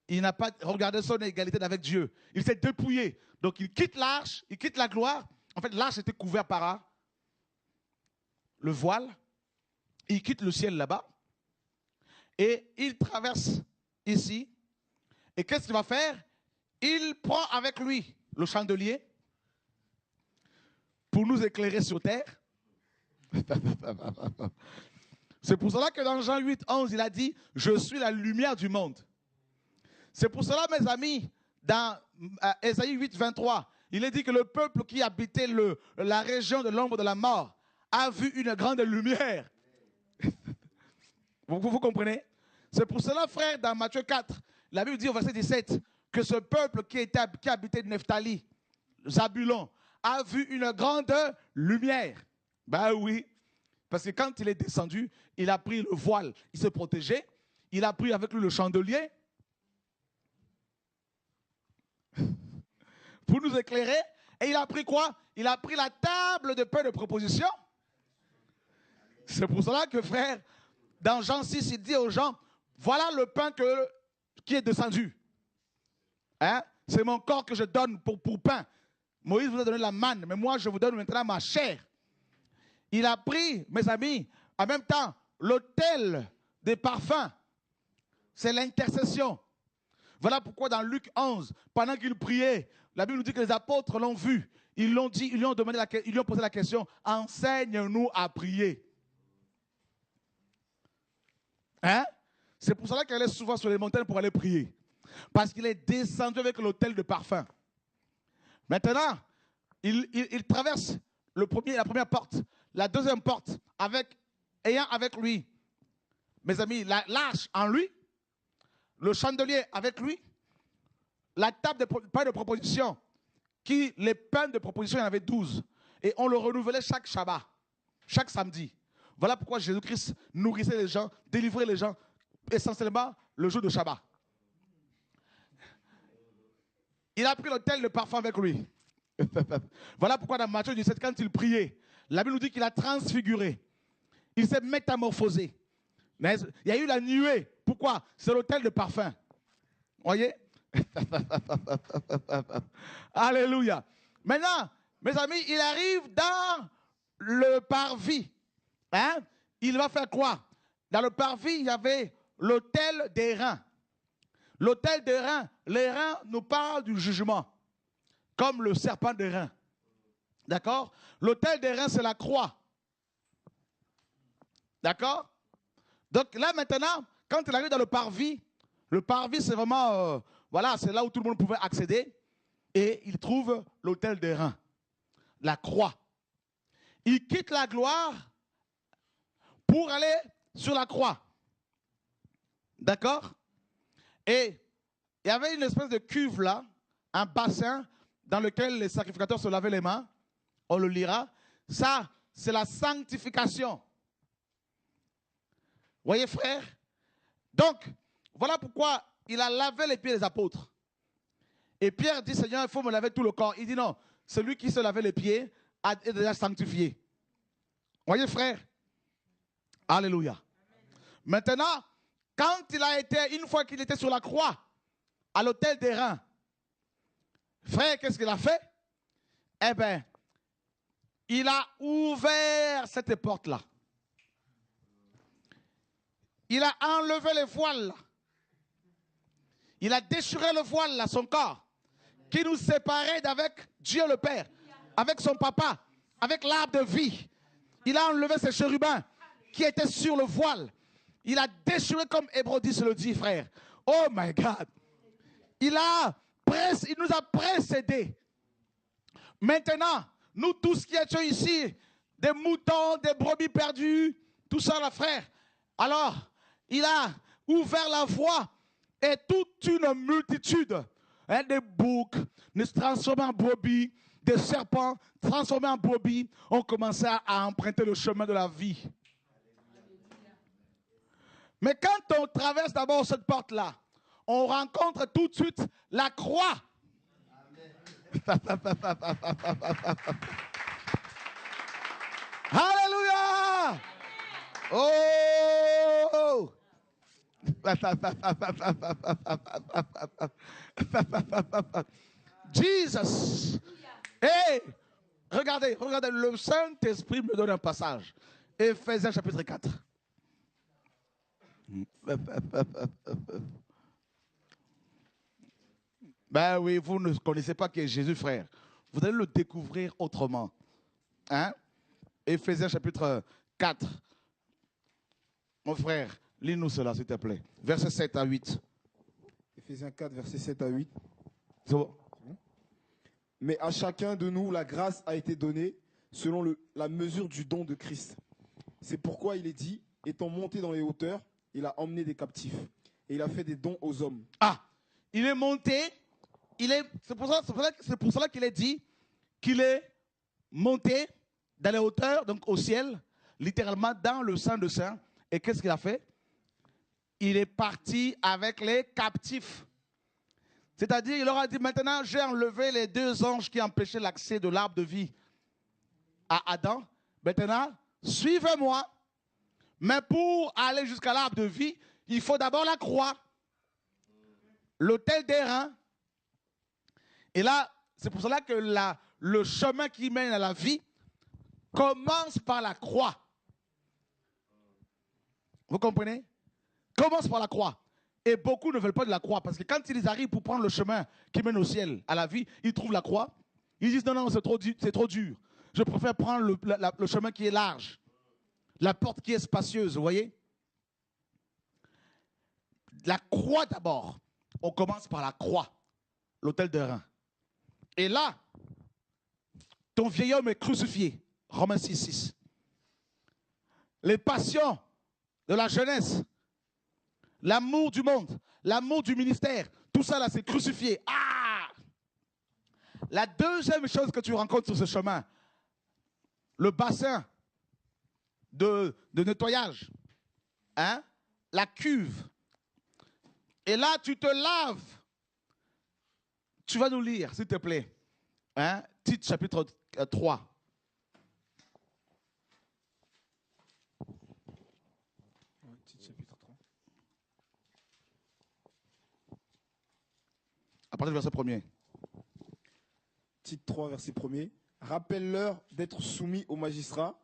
Il n'a pas regardé son égalité avec Dieu. Il s'est dépouillé. Donc il quitte l'arche, il quitte la gloire. En fait, l'arche était couverte par le voile. Il quitte le ciel là-bas. Et il traverse ici. Et qu'est-ce qu'il va faire? Il prend avec lui le chandelier pour nous éclairer sur terre. C'est pour cela que dans Jean 8, 11, il a dit « Je suis la lumière du monde ». C'est pour cela, mes amis, dans Ésaïe 8, 23, il est dit que le peuple qui habitait la région de l'ombre de la mort a vu une grande lumière. Vous comprenez? C'est pour cela, frère, dans Matthieu 4, la Bible dit au verset 17 que ce peuple qui habitait Nephtali, Zabulon, a vu une grande lumière. Ben oui, parce que quand il est descendu, il a pris le voile, il s'est protégé, il a pris avec lui le chandelier pour nous éclairer. Et il a pris quoi? Il a pris la table de pain de proposition. C'est pour cela que, frère, dans Jean 6, il dit aux gens, voilà le pain qui est descendu. Hein? C'est mon corps que je donne pour pain. Moïse vous a donné la manne, mais moi je vous donne maintenant ma chair. Il a pris, mes amis, en même temps, l'autel des parfums. C'est l'intercession. Voilà pourquoi dans Luc 11, pendant qu'il priait, la Bible nous dit que les apôtres l'ont vu. Ils l'ont dit, ils lui ont posé la question, enseigne-nous à prier. Hein? C'est pour cela qu'elle est souvent sur les montagnes pour aller prier. Parce qu'il est descendu avec l'autel de parfum. Maintenant, il traverse la première porte, la deuxième porte, ayant avec lui, mes amis, l'arche en lui, le chandelier avec lui, la table de pain de proposition, les pains de proposition, il y en avait 12. Et on le renouvelait chaque Shabbat, chaque samedi. Voilà pourquoi Jésus-Christ nourrissait les gens, délivrait les gens, essentiellement le jour de Shabbat. Il a pris l'autel de parfum avec lui. Voilà pourquoi dans Matthieu 17, quand il priait, la Bible nous dit qu'il a transfiguré. Il s'est métamorphosé. Mais il y a eu la nuée. Pourquoi? C'est l'autel de parfum. Voyez? Alléluia. Maintenant, mes amis, il arrive dans le parvis. Hein? Il va faire quoi? Dans le parvis, il y avait l'autel des reins. L'autel des reins, les reins nous parlent du jugement, comme le serpent des reins. D'accord? L'autel des reins, c'est la croix. D'accord? Donc là maintenant, quand il arrive dans le parvis c'est vraiment, voilà, c'est là où tout le monde pouvait accéder. Et il trouve l'autel des reins, la croix. Il quitte la gloire pour aller sur la croix. D'accord? Et il y avait une espèce de cuve là, un bassin dans lequel les sacrificateurs se lavaient les mains. On le lira. Ça, c'est la sanctification. Voyez, frère? Donc, voilà pourquoi il a lavé les pieds des apôtres. Et Pierre dit, Seigneur, il faut me laver tout le corps. Il dit non, celui qui se lavait les pieds est déjà sanctifié. Voyez, frère? Alléluia. Maintenant, quand il a été, une fois qu'il était sur la croix, à l'autel des reins, frère, qu'est-ce qu'il a fait? Eh bien, il a ouvert cette porte-là. Il a enlevé les voiles là. Il a déchiré le voile là, son corps, qui nous séparait d'avec Dieu le Père, avec son papa, avec l'arbre de vie. Il a enlevé ses chérubins. qui était sur le voile. Il a déchiré comme Hébreu 10 le dit, frère. Oh my God. Il nous a précédés. Maintenant, nous tous qui étions ici, des moutons, des brebis perdus, tout ça là, frère. Alors, il a ouvert la voie et toute une multitude, des boucs, nous transformés en brebis, des serpents transformés en brebis, ont commencé à emprunter le chemin de la vie. Mais quand on traverse d'abord cette porte-là, on rencontre tout de suite la croix. Alléluia! Oh! Jesus! Hey! Regardez, le Saint-Esprit me donne un passage. Éphésiens chapitre 4. Ben oui, vous ne connaissez pas qui est Jésus, frère. Vous allez le découvrir autrement. Hein? Éphésiens chapitre 4. Mon frère, lis-nous cela, s'il te plaît. Versets 7 à 8. Éphésiens 4, versets 7 à 8. C'est bon. Mais à chacun de nous, la grâce a été donnée selon la mesure du don de Christ. C'est pourquoi il est dit, étant monté dans les hauteurs, il a emmené des captifs. Et il a fait des dons aux hommes. Ah, il est monté. C'est pour cela qu'il est dit qu'il est monté dans les hauteurs, donc au ciel, littéralement dans le Saint de Saints. Et qu'est-ce qu'il a fait? Il est parti avec les captifs. C'est-à-dire, il leur a dit, maintenant, j'ai enlevé les 2 anges qui empêchaient l'accès de l'arbre de vie à Adam. Maintenant, suivez-moi. Mais pour aller jusqu'à l'arbre de vie, il faut d'abord la croix, l'autel d'airain. Et là, c'est pour cela que le chemin qui mène à la vie commence par la croix. Vous comprenez? Commence par la croix. Et beaucoup ne veulent pas de la croix parce que quand ils arrivent pour prendre le chemin qui mène au ciel, à la vie, ils trouvent la croix. Ils disent non, c'est trop dur. Je préfère prendre le chemin qui est large. La porte qui est spacieuse, vous voyez? La croix d'abord. On commence par la croix, l'autel d'airain. Et là, ton vieil homme est crucifié. Romains 6, 6. Les passions de la jeunesse, l'amour du monde, l'amour du ministère, tout ça là, c'est crucifié. Ah! La deuxième chose que tu rencontres sur ce chemin, le bassin de nettoyage, hein? La cuve. Et là, tu te laves. Tu vas nous lire, s'il te plaît. Hein? Tite chapitre 3. Tite chapitre 3. À partir du verset 1er. Tite 3, verset 1er. Rappelle-leur d'être soumis aux magistrats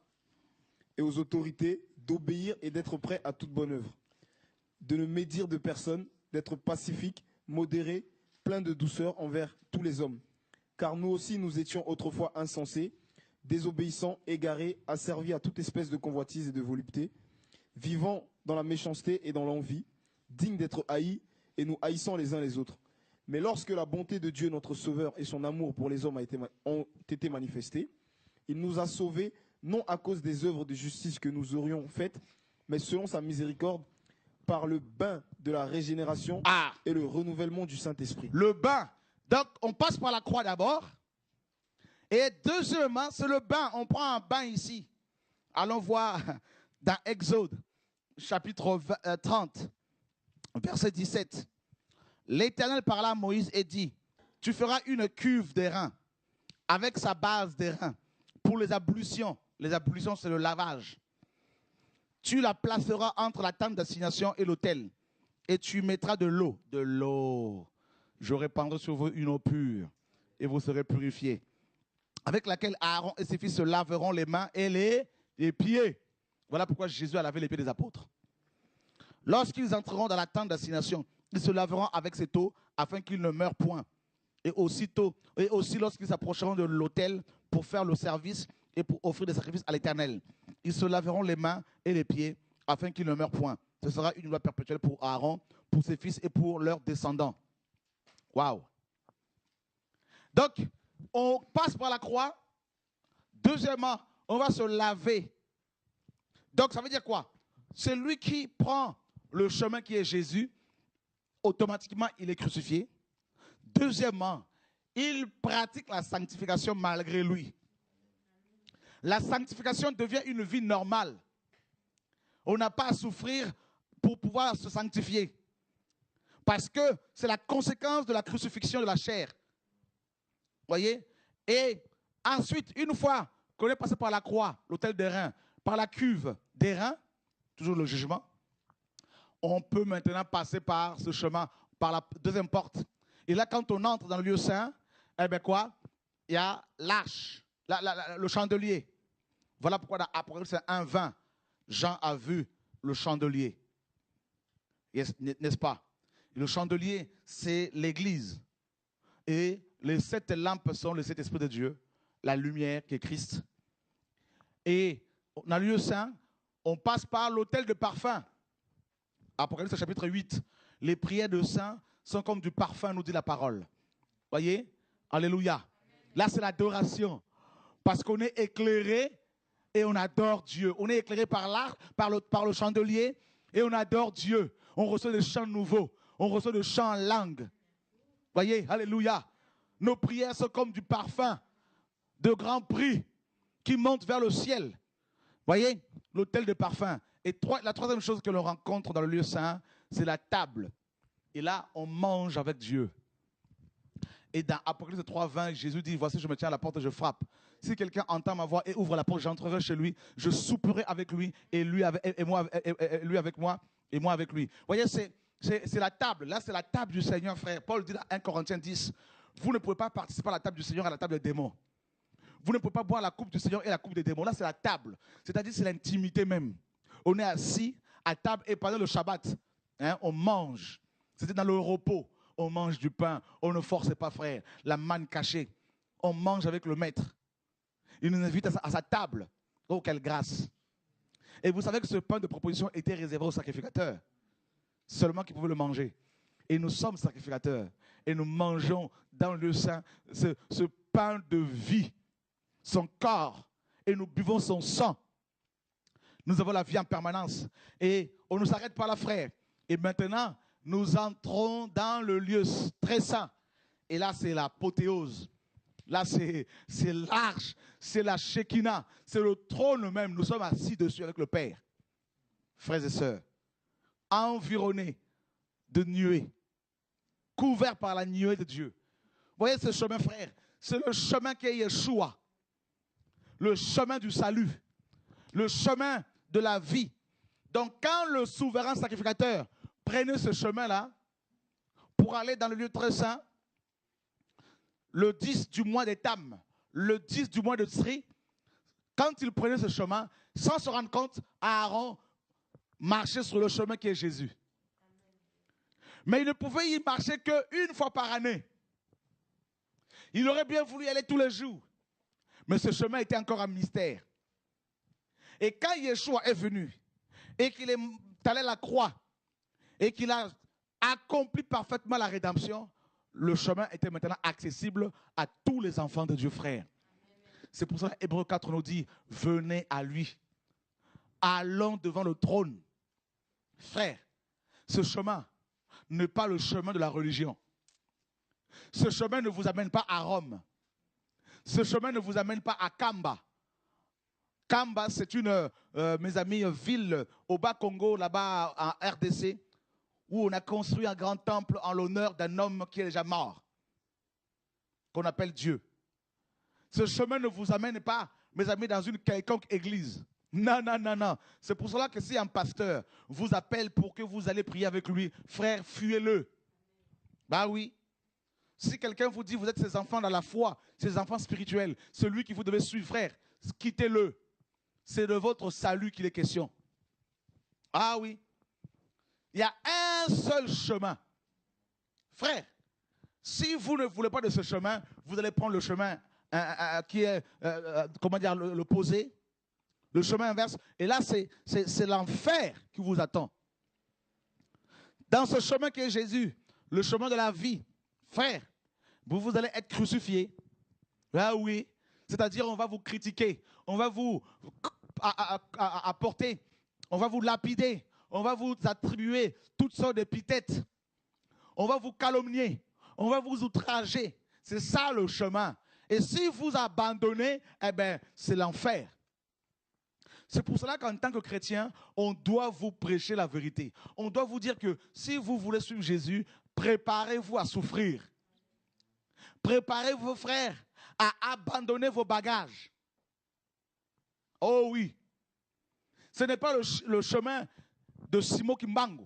et aux autorités, d'obéir et d'être prêts à toute bonne œuvre. De ne médire de personne, d'être pacifique, modéré, plein de douceur envers tous les hommes. Car nous aussi, nous étions autrefois insensés, désobéissants, égarés, asservis à toute espèce de convoitise et de volupté, vivant dans la méchanceté et dans l'envie, dignes d'être haïs et nous haïssant les uns les autres. Mais lorsque la bonté de Dieu, notre Sauveur, et son amour pour les hommes ont été manifestés, il nous a sauvés, non à cause des œuvres de justice que nous aurions faites, mais selon sa miséricorde, par le bain de la régénération et le renouvellement du Saint-Esprit. Le bain. Donc, on passe par la croix d'abord. Et deuxièmement, c'est le bain. On prend un bain ici. Allons voir dans Exode, chapitre 30, verset 17. L'Éternel parla à Moïse et dit, tu feras une cuve d'airain avec sa base d'airain pour les ablutions. Les ablutions, c'est le lavage. Tu la placeras entre la tente d'assignation et l'autel. Et tu mettras de l'eau. De l'eau. Je répandrai sur vous une eau pure. Et vous serez purifiés. Avec laquelle Aaron et ses fils se laveront les mains et les pieds. Voilà pourquoi Jésus a lavé les pieds des apôtres. Lorsqu'ils entreront dans la tente d'assignation, ils se laveront avec cette eau afin qu'ils ne meurent point. Et aussi lorsqu'ils s'approcheront de l'autel pour faire le service et pour offrir des sacrifices à l'Éternel. ils se laveront les mains et les pieds afin qu'ils ne meurent point. Ce sera une loi perpétuelle pour Aaron, pour ses fils et pour leurs descendants. Waouh! Donc, on passe par la croix. Deuxièmement, on va se laver. Donc, ça veut dire quoi? Celui qui prend le chemin qui est Jésus, automatiquement, il est crucifié. Deuxièmement, il pratique la sanctification malgré lui. La sanctification devient une vie normale. On n'a pas à souffrir pour pouvoir se sanctifier. Parce que c'est la conséquence de la crucifixion de la chair. Voyez? Et ensuite, une fois qu'on est passé par la croix, l'autel des reins, par la cuve des reins, toujours le jugement, on peut maintenant passer par ce chemin, par la deuxième porte. Et là, quand on entre dans le lieu saint, eh bien quoi? Il y a l'arche, le chandelier. Voilà pourquoi dans Apocalypse 1:20, Jean a vu le chandelier. N'est-ce pas? Le chandelier, c'est l'Église. Et les 7 lampes sont les 7 esprits de Dieu, la lumière qui est Christ. Et dans le lieu saint, on passe par l'autel de parfum. Apocalypse chapitre 8. Les prières de saints sont comme du parfum, nous dit la parole. Voyez? Alléluia. Là, c'est l'adoration. Parce qu'on est éclairé et on adore Dieu. On est éclairé par l'art, par le chandelier et on adore Dieu. On reçoit des chants nouveaux. On reçoit des chants en langue. Voyez? Alléluia. Nos prières sont comme du parfum de grand prix qui monte vers le ciel. Voyez? L'autel de parfum. Et la troisième chose que l'on rencontre dans le lieu saint, c'est la table. Et là, on mange avec Dieu. Et dans Apocalypse 3:20, Jésus dit, voici, je me tiens à la porte et je frappe. Si quelqu'un entend ma voix et ouvre la porte, j'entrerai chez lui, je souperai avec lui et lui avec moi et moi avec lui. Vous voyez, c'est la table. Là, c'est la table du Seigneur, frère. Paul dit dans 1 Corinthiens 10, vous ne pouvez pas participer à la table du Seigneur, à la table des démons. Vous ne pouvez pas boire la coupe du Seigneur et la coupe des démons. Là, c'est la table. C'est-à-dire, c'est l'intimité même. On est assis à table et pendant le Shabbat, on mange. C'était dans le repos. On mange du pain. On ne force pas, frère. La manne cachée. On mange avec le maître. Il nous invite à sa table. Oh, quelle grâce. Et vous savez que ce pain de proposition était réservé aux sacrificateurs. Seulement qu'ils pouvaient le manger. Et nous sommes sacrificateurs. Et nous mangeons dans le saint ce pain de vie. Son corps. Et nous buvons son sang. Nous avons la vie en permanence. Et on ne s'arrête pas là, frère. Et maintenant, nous entrons dans le lieu très saint. Et là, c'est l'apothéose. Là, c'est l'arche. C'est la Shekinah. C'est le trône même. Nous sommes assis dessus avec le Père. Frères et sœurs. Environnés de nuées. Couverts par la nuée de Dieu. Vous voyez ce chemin, frère? C'est le chemin qui est Yeshua. Le chemin du salut. Le chemin de la vie. Donc, quand le souverain sacrificateur prenait ce chemin-là pour aller dans le lieu très saint, le 10 du mois d'Étam, le 10 du mois de Tsri, quand il prenait ce chemin, sans se rendre compte, Aaron marchait sur le chemin qui est Jésus. Mais il ne pouvait y marcher qu'une fois par année. Il aurait bien voulu y aller tous les jours. Mais ce chemin était encore un mystère. Et quand Yeshua est venu, et qu'il est allé à la croix, et qu'il a accompli parfaitement la rédemption, le chemin était maintenant accessible à tous les enfants de Dieu, frère. C'est pour ça que Hébreux 4 nous dit, venez à lui. Allons devant le trône. Frère, ce chemin n'est pas le chemin de la religion. Ce chemin ne vous amène pas à Rome. Ce chemin ne vous amène pas à Kamba. Kamba, c'est une, mes amis, ville au Bas-Congo, là-bas en RDC, où on a construit un grand temple en l'honneur d'un homme qui est déjà mort, qu'on appelle Dieu. Ce chemin ne vous amène pas, mes amis, dans une quelconque église. Non, non, non, non. C'est pour cela que si un pasteur vous appelle pour que vous allez prier avec lui, frère, fuyez-le. Bah oui. Si quelqu'un vous dit, vous êtes ses enfants dans la foi, ses enfants spirituels, celui que vous devez suivre, frère, quittez-le. C'est de votre salut qu'il est question. Ah oui. Il y a un seul chemin. Frère, si vous ne voulez pas de ce chemin, vous allez prendre le chemin qui est, comment dire, l'opposé. Le chemin inverse. Et là, c'est l'enfer qui vous attend. Dans ce chemin qui est Jésus, le chemin de la vie, frère, vous allez être crucifié. Ah oui. C'est-à-dire, on va vous critiquer, on va vous apporter, on va vous lapider, on va vous attribuer toutes sortes d'épithètes. On va vous calomnier, on va vous outrager. C'est ça le chemin. Et si vous abandonnez, eh bien, c'est l'enfer. C'est pour cela qu'en tant que chrétien, on doit vous prêcher la vérité. On doit vous dire que si vous voulez suivre Jésus, préparez-vous à souffrir. Préparez vos frères à abandonner vos bagages. Oh oui. Ce n'est pas le chemin de Simo Kimbangu.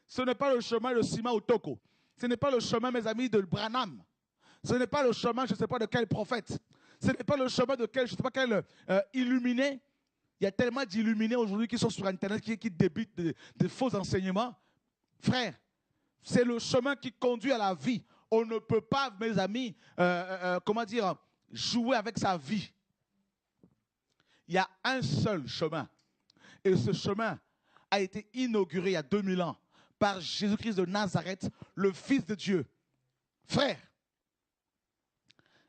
Ce n'est pas le chemin de Sima Otoko. Ce n'est pas le chemin, mes amis, de Branham. Ce n'est pas le chemin, je ne sais pas de quel prophète. Ce n'est pas le chemin de quel, je ne sais pas quel illuminé. Il y a tellement d'illuminés aujourd'hui qui sont sur Internet, qui débitent de faux enseignements. Frère, c'est le chemin qui conduit à la vie. On ne peut pas, mes amis, jouer avec sa vie. Il y a un seul chemin. Et ce chemin a été inauguré il y a 2000 ans par Jésus-Christ de Nazareth, le Fils de Dieu. Frère,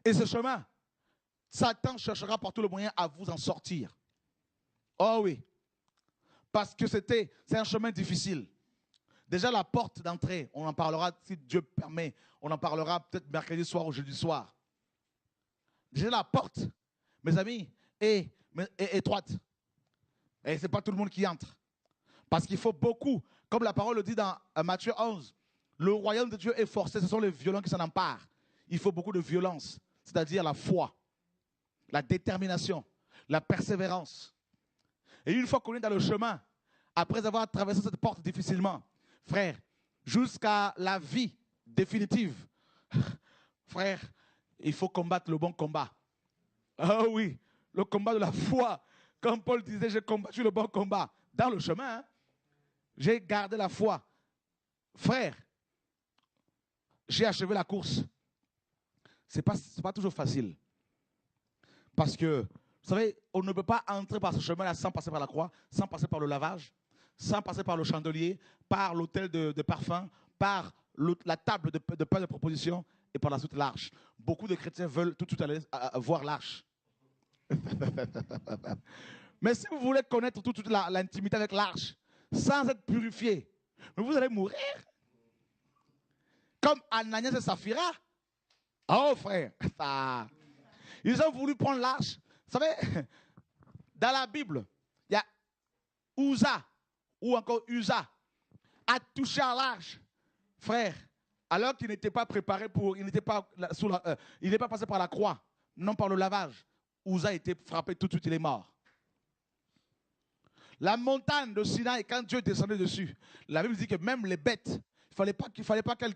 et ce chemin, Satan cherchera par tous les moyens à vous en sortir. Oh oui, parce que c'est un chemin difficile. Déjà la porte d'entrée, on en parlera si Dieu permet, on en parlera peut-être mercredi soir ou jeudi soir. Déjà la porte, mes amis, est étroite. Et ce n'est pas tout le monde qui entre. Parce qu'il faut beaucoup, comme la parole le dit dans Matthieu 11, le royaume de Dieu est forcé, ce sont les violents qui s'en emparent. Il faut beaucoup de violence, c'est-à-dire la foi, la détermination, la persévérance. Et une fois qu'on est dans le chemin, après avoir traversé cette porte difficilement, frère, jusqu'à la vie définitive, frère, il faut combattre le bon combat. Ah oui, le combat de la foi. Comme Paul disait, j'ai combattu le bon combat. Dans le chemin, hein, j'ai gardé la foi. Frère, j'ai achevé la course. Ce n'est pas toujours facile. Parce que, vous savez, on ne peut pas entrer par ce chemin-là sans passer par la croix, sans passer par le lavage, sans passer par le chandelier, par l'autel de parfum, par la table de pain de proposition et par la suite l'arche. Beaucoup de chrétiens veulent tout de suite aller voir l'arche. Mais si vous voulez connaître toute l'intimité avec l'arche, sans être purifié, vous allez mourir. Comme Ananias et Saphira. Oh frère, ils ont voulu prendre l'arche. Vous savez, dans la Bible, il y a Uza, ou encore Uza, a touché à l'arche. Frère, alors qu'il n'était pas préparé pour, il n'était pas passé par la croix, non par le lavage. Uza a été frappé tout de suite, il est mort. La montagne de Sinaï, quand Dieu descendait dessus, la Bible dit que même les bêtes, il ne fallait pas qu'elle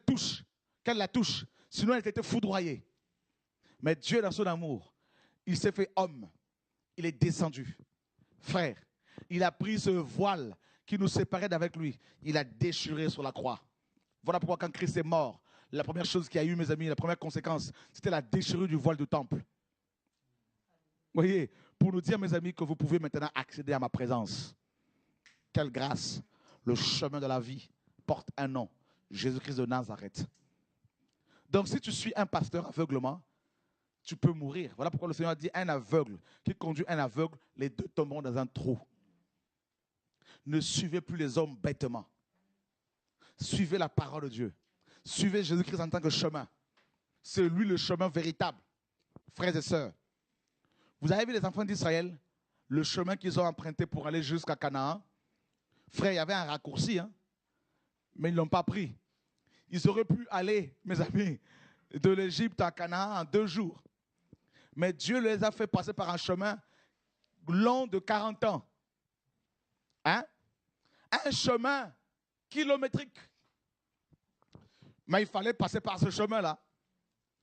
la touche, sinon elle était foudroyée. Mais Dieu, dans son amour, il s'est fait homme. Il est descendu. Frère, il a pris ce voile qui nous séparait d'avec lui. Il a déchiré sur la croix. Voilà pourquoi quand Christ est mort, la première chose qu'il y a eu, mes amis, la première conséquence, c'était la déchirure du voile du temple. Vous voyez, pour nous dire, mes amis, que vous pouvez maintenant accéder à ma présence. Quelle grâce. Le chemin de la vie porte un nom. Jésus-Christ de Nazareth. Donc, si tu suis un pasteur aveuglement, tu peux mourir. Voilà pourquoi le Seigneur a dit un aveugle qui conduit un aveugle, les deux tomberont dans un trou. Ne suivez plus les hommes bêtement. Suivez la parole de Dieu. Suivez Jésus-Christ en tant que chemin. C'est lui le chemin véritable. Frères et sœurs, vous avez vu les enfants d'Israël, le chemin qu'ils ont emprunté pour aller jusqu'à Canaan. Frère, il y avait un raccourci, hein, mais ils ne l'ont pas pris. Ils auraient pu aller, mes amis, de l'Égypte à Canaan en 2 jours. Mais Dieu les a fait passer par un chemin long de 40 ans. Hein? Un chemin kilométrique. Mais il fallait passer par ce chemin-là.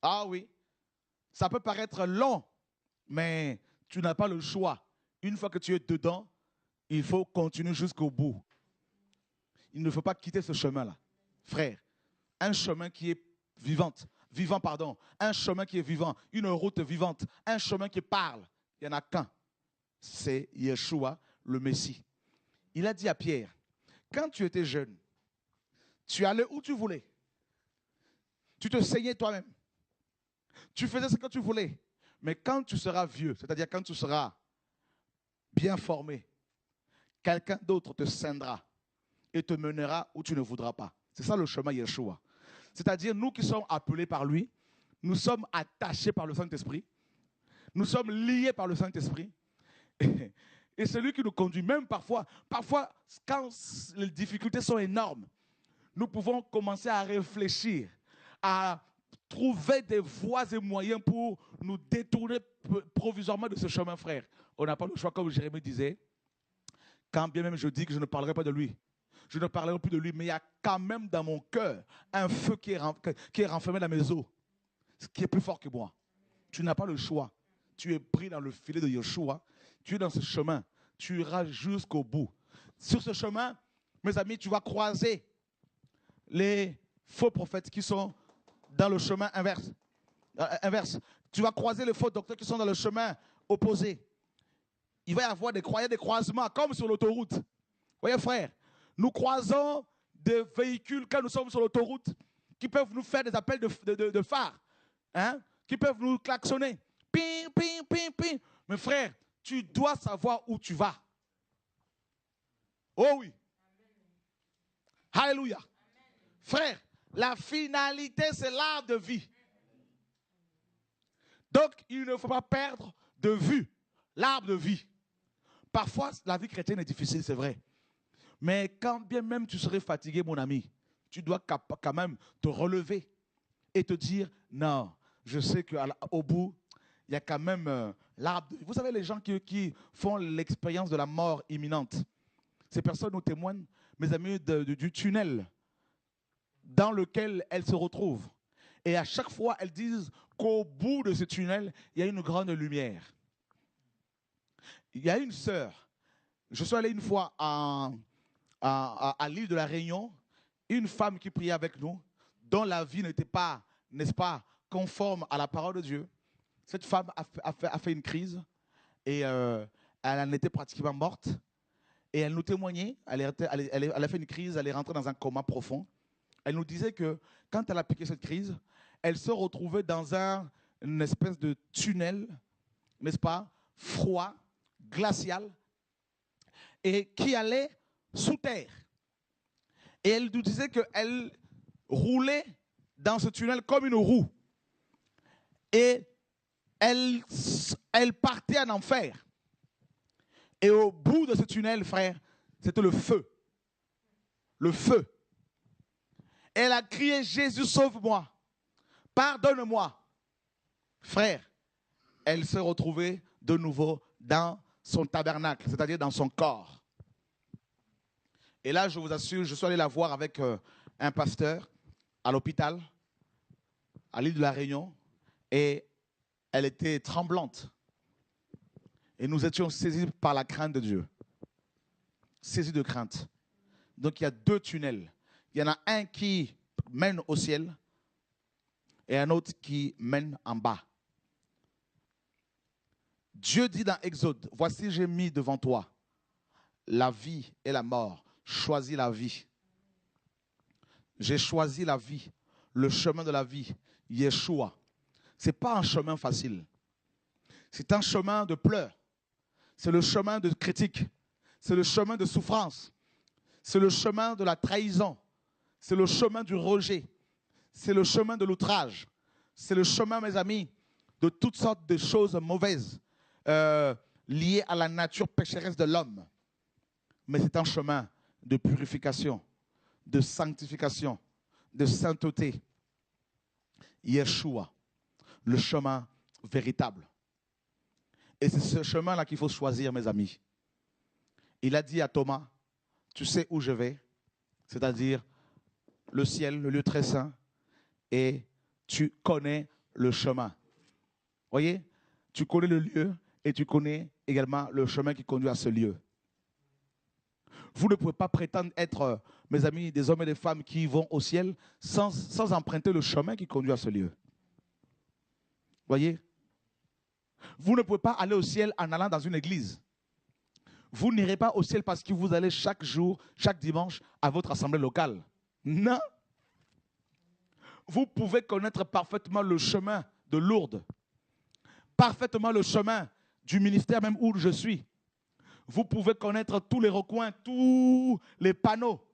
Ah oui. Ça peut paraître long, mais tu n'as pas le choix. Une fois que tu es dedans, il faut continuer jusqu'au bout. Il ne faut pas quitter ce chemin-là. Frère, un chemin qui est vivant, un chemin qui est vivant, une route vivante, un chemin qui parle, il n'y en a qu'un. c'est Yeshua, le Messie. Il a dit à Pierre, quand tu étais jeune, tu allais où tu voulais. Tu te saignais toi-même. Tu faisais ce que tu voulais. Mais quand tu seras vieux, c'est-à-dire quand tu seras bien formé, quelqu'un d'autre te ceindra et te mènera où tu ne voudras pas. C'est ça le chemin Yeshua. C'est-à-dire nous qui sommes appelés par lui, nous sommes attachés par le Saint-Esprit, nous sommes liés par le Saint-Esprit. Et c'est lui qui nous conduit. Même parfois, quand les difficultés sont énormes, nous pouvons commencer à réfléchir, à trouver des voies et moyens pour nous détourner provisoirement de ce chemin, frère. On n'a pas le choix, comme Jérémie disait. Quand bien même je dis que je ne parlerai pas de lui, je ne parlerai plus de lui, mais il y a quand même dans mon cœur un feu qui est renfermé dans mes os, qui est plus fort que moi. Tu n'as pas le choix. Tu es pris dans le filet de Yeshua. Tu es dans ce chemin. Tu iras jusqu'au bout. Sur ce chemin, mes amis, tu vas croiser les faux prophètes qui sont dans le chemin inverse. Tu vas croiser les faux docteurs qui sont dans le chemin opposé. Il va y avoir des croisements comme sur l'autoroute. Vous voyez, frère, nous croisons des véhicules quand nous sommes sur l'autoroute qui peuvent nous faire des appels de phare, hein, qui peuvent nous klaxonner. Ping, ping, ping, ping. Mais frère, tu dois savoir où tu vas. Oh oui. Alléluia. Frère, la finalité, c'est l'arbre de vie. Donc, il ne faut pas perdre de vue l'arbre de vie. Parfois, la vie chrétienne est difficile, c'est vrai. Mais quand bien même tu serais fatigué, mon ami, tu dois quand même te relever et te dire, non, je sais qu'au bout, il y a quand même l'arbre de vie. Vous savez, les gens qui font l'expérience de la mort imminente, ces personnes nous témoignent, mes amis, du tunnel dans lequel elles se retrouvent. Et à chaque fois, elles disent qu'au bout de ce tunnel, il y a une grande lumière. Il y a une sœur, je suis allé une fois à l'île de la Réunion, une femme qui priait avec nous, dont la vie n'était pas, n'est-ce pas, conforme à la parole de Dieu. Cette femme a fait une crise et elle en était pratiquement morte. Et elle nous témoignait, elle a fait une crise, elle est rentrée dans un coma profond. Elle nous disait que quand elle a piqué cette crise, elle se retrouvait dans une espèce de tunnel, n'est-ce pas, froid, glacial, et qui allait sous terre. Et elle nous disait qu'elle roulait dans ce tunnel comme une roue. Et elle partait en enfer. Et au bout de ce tunnel, frère, c'était le feu. Le feu. Elle a crié, Jésus, sauve-moi. Pardonne-moi. Frère, elle s'est retrouvée de nouveau dans son tabernacle, c'est-à-dire dans son corps. Et là, je vous assure, je suis allé la voir avec un pasteur à l'hôpital, à l'île de la Réunion, et elle était tremblante. Et nous étions saisis par la crainte de Dieu. Saisis de crainte. Donc il y a deux tunnels. Il y en a un qui mène au ciel et un autre qui mène en bas. Dieu dit dans Exode, voici j'ai mis devant toi la vie et la mort. Choisis la vie. J'ai choisi la vie, le chemin de la vie, Yeshua. Ce n'est pas un chemin facile. C'est un chemin de pleurs. C'est le chemin de critique. C'est le chemin de souffrance. C'est le chemin de la trahison. C'est le chemin du rejet. C'est le chemin de l'outrage. C'est le chemin, mes amis, de toutes sortes de choses mauvaises liées à la nature pécheresse de l'homme. Mais c'est un chemin de purification, de sanctification, de sainteté. Yeshua, le chemin véritable. Et c'est ce chemin-là qu'il faut choisir, mes amis. Il a dit à Thomas, tu sais où je vais, c'est-à-dire le ciel, le lieu très saint, et tu connais le chemin. Voyez, tu connais le lieu et tu connais également le chemin qui conduit à ce lieu. Vous ne pouvez pas prétendre être, mes amis, des hommes et des femmes qui vont au ciel sans emprunter le chemin qui conduit à ce lieu. Voyez, vous ne pouvez pas aller au ciel en allant dans une église. Vous n'irez pas au ciel parce que vous allez chaque jour, chaque dimanche, à votre assemblée locale. Non. Vous pouvez connaître parfaitement le chemin de Lourdes, parfaitement le chemin du ministère même où je suis. Vous pouvez connaître tous les recoins, tous les panneaux.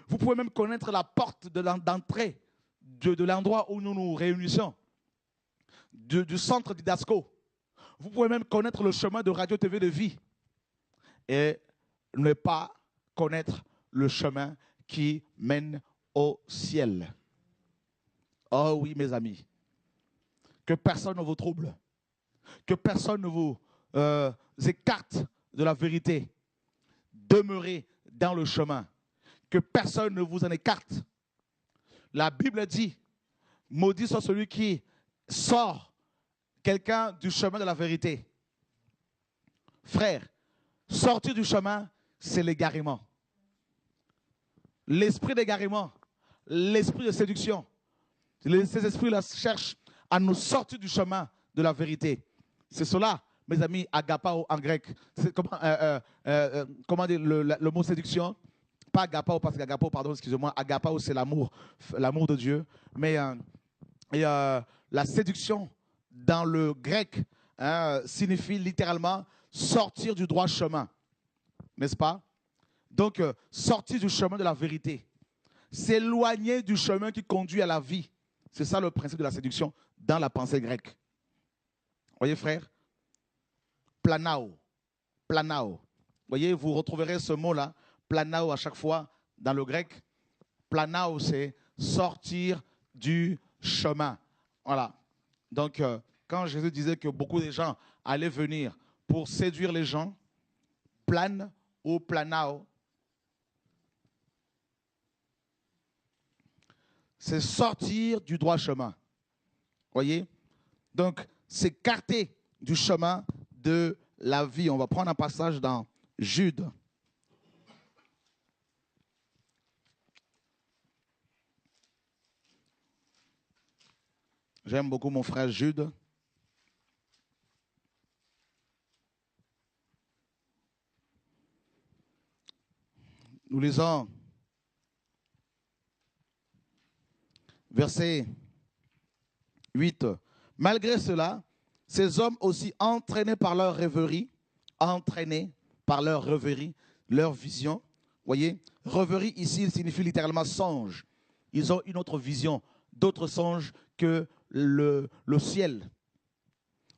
Vous pouvez même connaître la porte d'entrée de l'endroit où nous nous réunissons, du centre d'Idasco. Vous pouvez même connaître le chemin de Radio TV de Vie et ne pas connaître le chemin qui mène au ciel. Oh oui, mes amis, que personne ne vous trouble, que personne ne vous écarte de la vérité. Demeurez dans le chemin, que personne ne vous en écarte. La Bible dit, maudit soit celui qui sort quelqu'un du chemin de la vérité. Frère, sortir du chemin, c'est l'égarement. L'esprit d'égarement, l'esprit de séduction, ces esprits-là cherchent à nous sortir du chemin de la vérité. C'est cela, mes amis, agapao en grec. Comment dire le mot séduction? Pas agapao, parce qu'agapao, pardon, excusez-moi, agapao, c'est l'amour de Dieu. Mais la séduction, dans le grec, signifie littéralement sortir du droit chemin. N'est-ce pas? Donc, sortir du chemin de la vérité. S'éloigner du chemin qui conduit à la vie. C'est ça le principe de la séduction dans la pensée grecque. Voyez, frère? Planao. Planao. Voyez, vous retrouverez ce mot-là, planao, à chaque fois dans le grec. Planao, c'est sortir du chemin. Voilà. Donc, quand Jésus disait que beaucoup de gens allaient venir pour séduire les gens, plane ou planao, c'est sortir du droit chemin. Voyez? Donc, s'écarter du chemin de la vie. On va prendre un passage dans Jude. J'aime beaucoup mon frère Jude. Nous lisons verset 8. Malgré cela, ces hommes aussi entraînés par leur rêverie, leur vision, voyez, rêverie ici signifie littéralement songe. Ils ont une autre vision, d'autres songes que le ciel.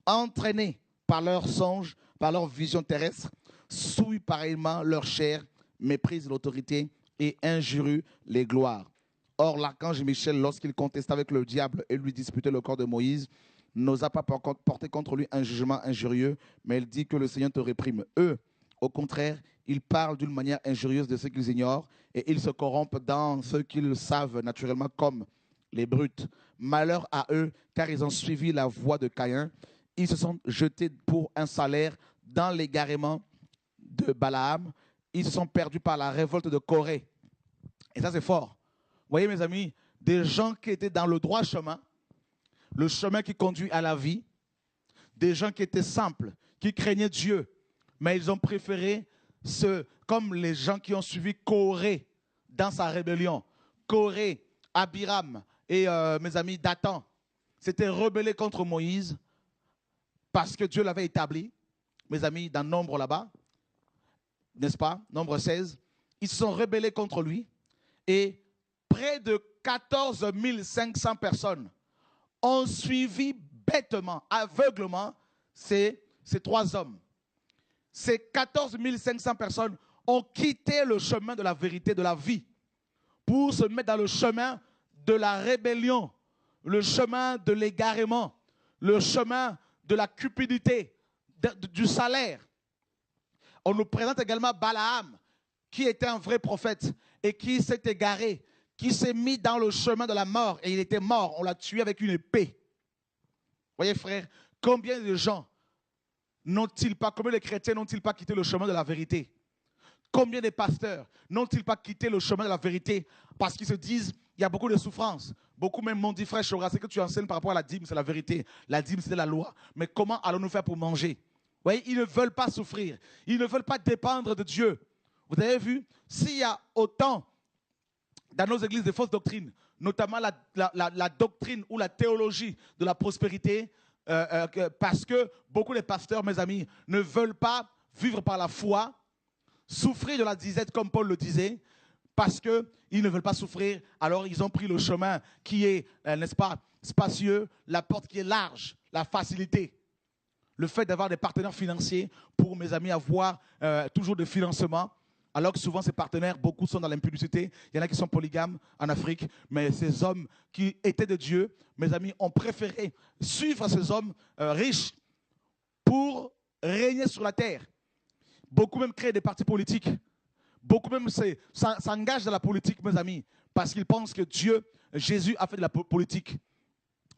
Entraînés par leurs songes, par leur vision terrestre, souillent pareillement leur chair, méprisent l'autorité et injurient les gloires. Or, l'archange Michel, lorsqu'il contestait avec le diable et lui disputait le corps de Moïse, n'osa pas porter contre lui un jugement injurieux, mais il dit que le Seigneur te réprime. Eux, au contraire, ils parlent d'une manière injurieuse de ce qu'ils ignorent et ils se corrompent dans ce qu'ils savent naturellement comme les brutes. Malheur à eux, car ils ont suivi la voie de Caïn. Ils se sont jetés pour un salaire dans l'égarement de Balaam. Ils se sont perdus par la révolte de Corée. Et ça, c'est fort. Vous voyez, mes amis, des gens qui étaient dans le droit chemin, le chemin qui conduit à la vie, des gens qui étaient simples, qui craignaient Dieu, mais ils ont préféré comme les gens qui ont suivi Corée dans sa rébellion. Corée, Abiram et mes amis Dathan s'étaient rebellés contre Moïse parce que Dieu l'avait établi. Mes amis, dans Nombre là-bas, n'est-ce pas? Nombre 16. Ils se sont rebellés contre lui et près de 14 500 personnes ont suivi bêtement, aveuglement ces trois hommes. Ces 14 500 personnes ont quitté le chemin de la vérité, de la vie, pour se mettre dans le chemin de la rébellion, le chemin de l'égarement, le chemin de la cupidité, du salaire. On nous présente également Balaam, qui était un vrai prophète et qui s'est égaré, qui s'est mis dans le chemin de la mort et il était mort. On l'a tué avec une épée. Voyez, frère, combien de gens n'ont-ils pas, combien de chrétiens n'ont-ils pas quitté le chemin de la vérité? Combien de pasteurs n'ont-ils pas quitté le chemin de la vérité parce qu'ils se disent, il y a beaucoup de souffrances. Beaucoup même m'ont dit, frère Chora, ce que tu enseignes par rapport à la dîme, c'est la vérité. La dîme, c'est la loi. Mais comment allons-nous faire pour manger? voyez, ils ne veulent pas souffrir. Ils ne veulent pas dépendre de Dieu. Vous avez vu, s'il y a autant dans nos églises de fausses doctrines, notamment la doctrine ou la théologie de la prospérité, parce que beaucoup de pasteurs, mes amis, ne veulent pas vivre par la foi, souffrir de la disette comme Paul le disait, parce qu'ils ne veulent pas souffrir, alors ils ont pris le chemin qui est, n'est-ce pas, spacieux, la porte qui est large, la facilité. Le fait d'avoir des partenaires financiers pour, mes amis, avoir toujours des financements, alors que souvent ces partenaires, beaucoup sont dans l'impudicité. Il y en a qui sont polygames en Afrique, mais ces hommes qui étaient de Dieu, mes amis, ont préféré suivre ces hommes riches pour régner sur la terre. Beaucoup même créent des partis politiques. Beaucoup même s'engagent dans la politique, mes amis, parce qu'ils pensent que Dieu, Jésus a fait de la politique.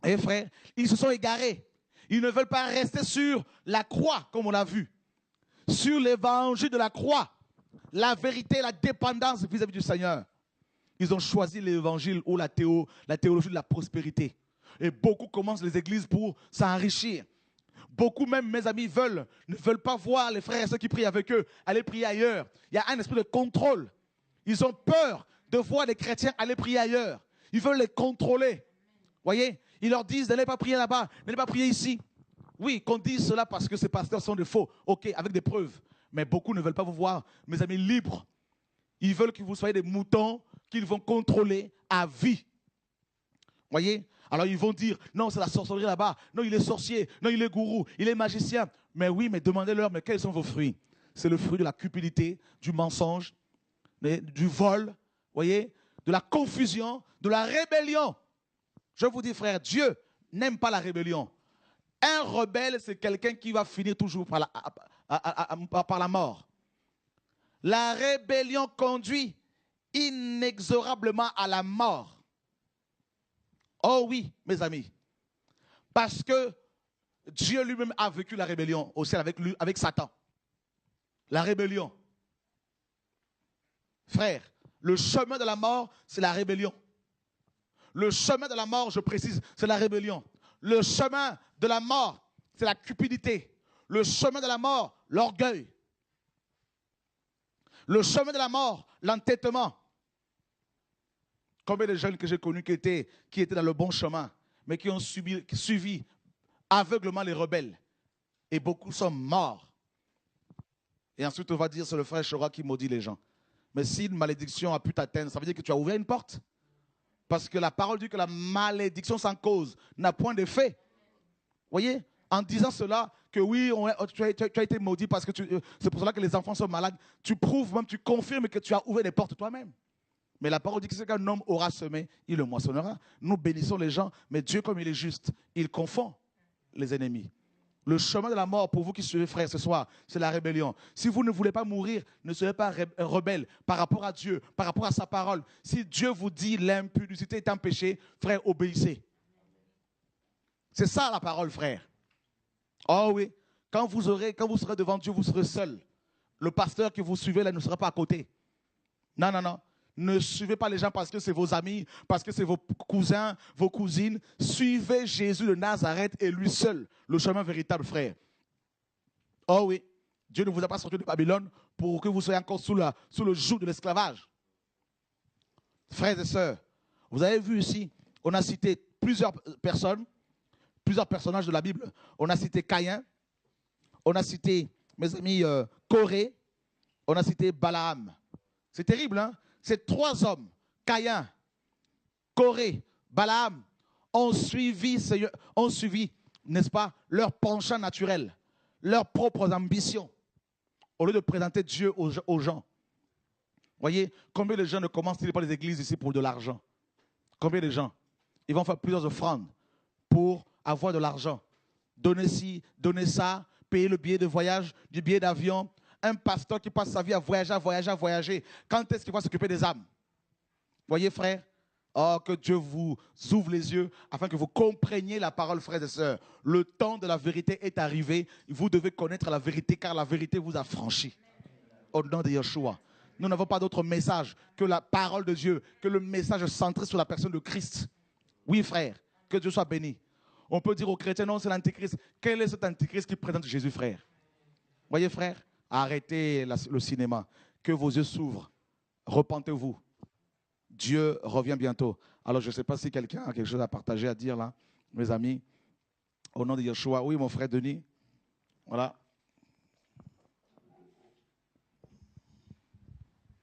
Et frères, ils se sont égarés. Ils ne veulent pas rester sur la croix, comme on l'a vu. Sur l'évangile de la croix. La vérité, la dépendance vis-à-vis du Seigneur. Ils ont choisi l'évangile ou la théologie de la prospérité. Et beaucoup commencent les églises pour s'enrichir. Beaucoup même, mes amis, ne veulent pas voir les frères et ceux qui prient avec eux aller prier ailleurs. Il y a un esprit de contrôle. Ils ont peur de voir les chrétiens aller prier ailleurs. Ils veulent les contrôler. Voyez, ils leur disent, n'allez pas prier là-bas, n'allez pas prier ici. Oui, qu'on dise cela parce que ces pasteurs sont des faux. Ok, avec des preuves. Mais beaucoup ne veulent pas vous voir, mes amis, libres. Ils veulent que vous soyez des moutons qu'ils vont contrôler à vie. Voyez? Alors ils vont dire, non, c'est la sorcellerie là-bas. Non, il est sorcier. Non, il est gourou. Il est magicien. Mais oui, mais demandez-leur, mais quels sont vos fruits? C'est le fruit de la cupidité, du mensonge, du vol, voyez? De la confusion, de la rébellion. Je vous dis, frère, Dieu n'aime pas la rébellion. Un rebelle, c'est quelqu'un qui va finir toujours par la mort. La rébellion conduit inexorablement à la mort. Oh oui, mes amis. Parce que Dieu lui-même a vécu la rébellion au ciel avec Satan. La rébellion. Frère, le chemin de la mort, c'est la rébellion. Le chemin de la mort, je précise, c'est la rébellion. Le chemin de la mort, c'est la cupidité. Le chemin de la mort, l'orgueil. Le chemin de la mort, l'entêtement. Combien de jeunes que j'ai connus qui étaient dans le bon chemin, mais qui ont suivi aveuglement les rebelles. Et beaucoup sont morts. Et ensuite, on va dire, c'est le frère Chora qui maudit les gens. Mais si une malédiction a pu t'atteindre, ça veut dire que tu as ouvert une porte. Parce que la parole dit que la malédiction sans cause n'a point d'effet. Voyez, en disant cela, que oui, tu as été maudit parce que c'est pour cela que les enfants sont malades. Tu prouves même, tu confirmes que tu as ouvert des portes toi-même. Mais la parole dit que ce qu'un homme aura semé, il le moissonnera. Nous bénissons les gens, mais Dieu, comme il est juste, il confond les ennemis. Le chemin de la mort, pour vous qui suivez, frère, ce soir, c'est la rébellion. Si vous ne voulez pas mourir, ne soyez pas rebelle par rapport à Dieu, par rapport à sa parole. Si Dieu vous dit l'impudicité est un péché, frère, obéissez. C'est ça la parole, frère. Oh oui, quand vous serez devant Dieu, vous serez seul. Le pasteur que vous suivez là ne sera pas à côté. Non, non, non. Ne suivez pas les gens parce que c'est vos amis, parce que c'est vos cousins, vos cousines. Suivez Jésus de Nazareth et lui seul, le chemin véritable, frère. Oh oui, Dieu ne vous a pas sorti de Babylone pour que vous soyez encore sous le joug de l'esclavage. Frères et sœurs, vous avez vu ici, on a cité plusieurs personnes, plusieurs personnages de la Bible. On a cité Caïn, on a cité, mes amis, Corée, on a cité Balaam. C'est terrible, hein? Ces trois hommes, Caïn, Corée, Balaam, ont suivi, n'est-ce pas, leur penchant naturel, leurs propres ambitions, au lieu de présenter Dieu aux gens. Voyez, combien de gens ne commencent-ils pas les églises ici pour de l'argent? Combien de gens? Ils vont faire plusieurs offrandes pour avoir de l'argent. Donner ci, donner ça, payer le billet de voyage, du billet d'avion. Un pasteur qui passe sa vie à voyager. Quand est-ce qu'il va s'occuper des âmes? Voyez, frère, oh, que Dieu vous ouvre les yeux afin que vous compreniez la parole, frères et sœurs. Le temps de la vérité est arrivé. Vous devez connaître la vérité car la vérité vous a franchi. Au nom de Yeshua. Nous n'avons pas d'autre message que la parole de Dieu, que le message centré sur la personne de Christ. Oui, frère, que Dieu soit béni. On peut dire aux chrétiens, non, c'est l'antéchrist. Quel est cet antéchrist qui présente Jésus, frère? Voyez frère, arrêtez le cinéma, que vos yeux s'ouvrent, repentez-vous. Dieu revient bientôt. Alors je ne sais pas si quelqu'un a quelque chose à partager, à dire là, mes amis. Au nom de Yeshua, oui mon frère Denis, voilà.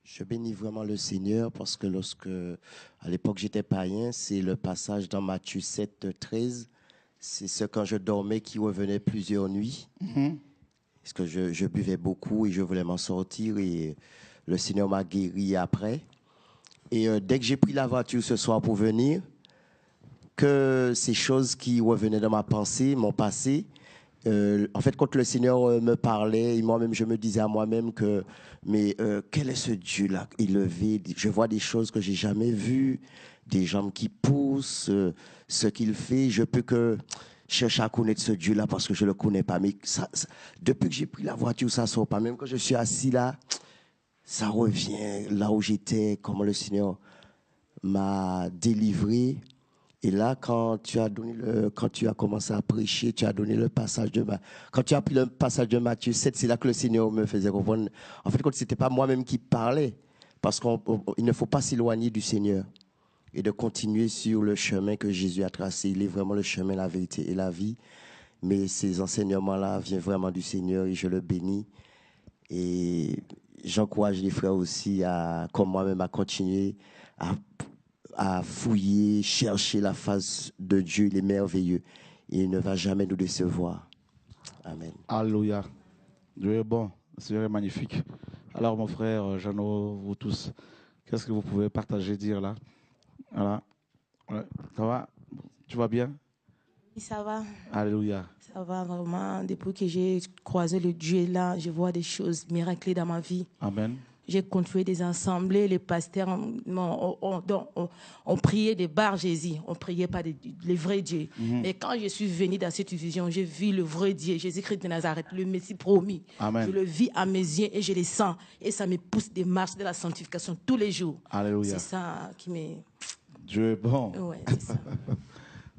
Je bénis vraiment le Seigneur parce que à l'époque, j'étais païen, c'est le passage dans Matthieu 7, 13. C'est ce quand je dormais qui revenait plusieurs nuits. Parce que je buvais beaucoup et je voulais m'en sortir et le Seigneur m'a guéri après. Et dès que j'ai pris la voiture ce soir pour venir, que ces choses qui revenaient dans ma pensée m'ont passé. En fait, quand le Seigneur me parlait, et moi-même, je me disais à moi-même que, mais quel est ce Dieu-là élevé? Je vois des choses que j'ai jamais vues, des jambes qui poussent, ce qu'il fait. Je peux que chercher à connaître ce Dieu-là parce que je le connais pas. Mais depuis que j'ai pris la voiture, ça sort pas. Même quand je suis assis là, ça revient là où j'étais, comment le Seigneur m'a délivré. Et là, quand tu as commencé à prêcher, tu as donné le passage quand tu as pris le passage de Matthieu 7, c'est là que le Seigneur me faisait comprendre. En fait, quand c'était pas moi-même qui parlais, parce qu'il ne faut pas s'éloigner du Seigneur et de continuer sur le chemin que Jésus a tracé. Il est vraiment le chemin, la vérité et la vie. Mais ces enseignements-là viennent vraiment du Seigneur et je le bénis. Et j'encourage les frères aussi comme moi-même, à continuer à fouiller, chercher la face de Dieu. Il est merveilleux. Il ne va jamais nous décevoir. Amen. Alléluia. Dieu est bon. Le Seigneur est magnifique. Alors, mon frère Jeannot, vous tous, qu'est-ce que vous pouvez partager, dire là? Voilà. Ouais. Ça va? Tu vas bien? Oui, ça va. Alléluia. Ça va vraiment. Depuis que j'ai croisé le Dieu là, je vois des choses miraculeuses dans ma vie. Amen. J'ai construit des assemblées, les pasteurs ont prié des bars Jésus, on ne priait pas les vrais dieux. Mais quand je suis venue dans cette vision, j'ai vu le vrai Dieu, Jésus-Christ de Nazareth, le Messie promis. Amen. Je le vis à mes yeux et je le sens. Et ça me pousse des marches de la sanctification tous les jours. Alléluia. C'est ça qui me... Dieu est bon. Ouais, c'est ça.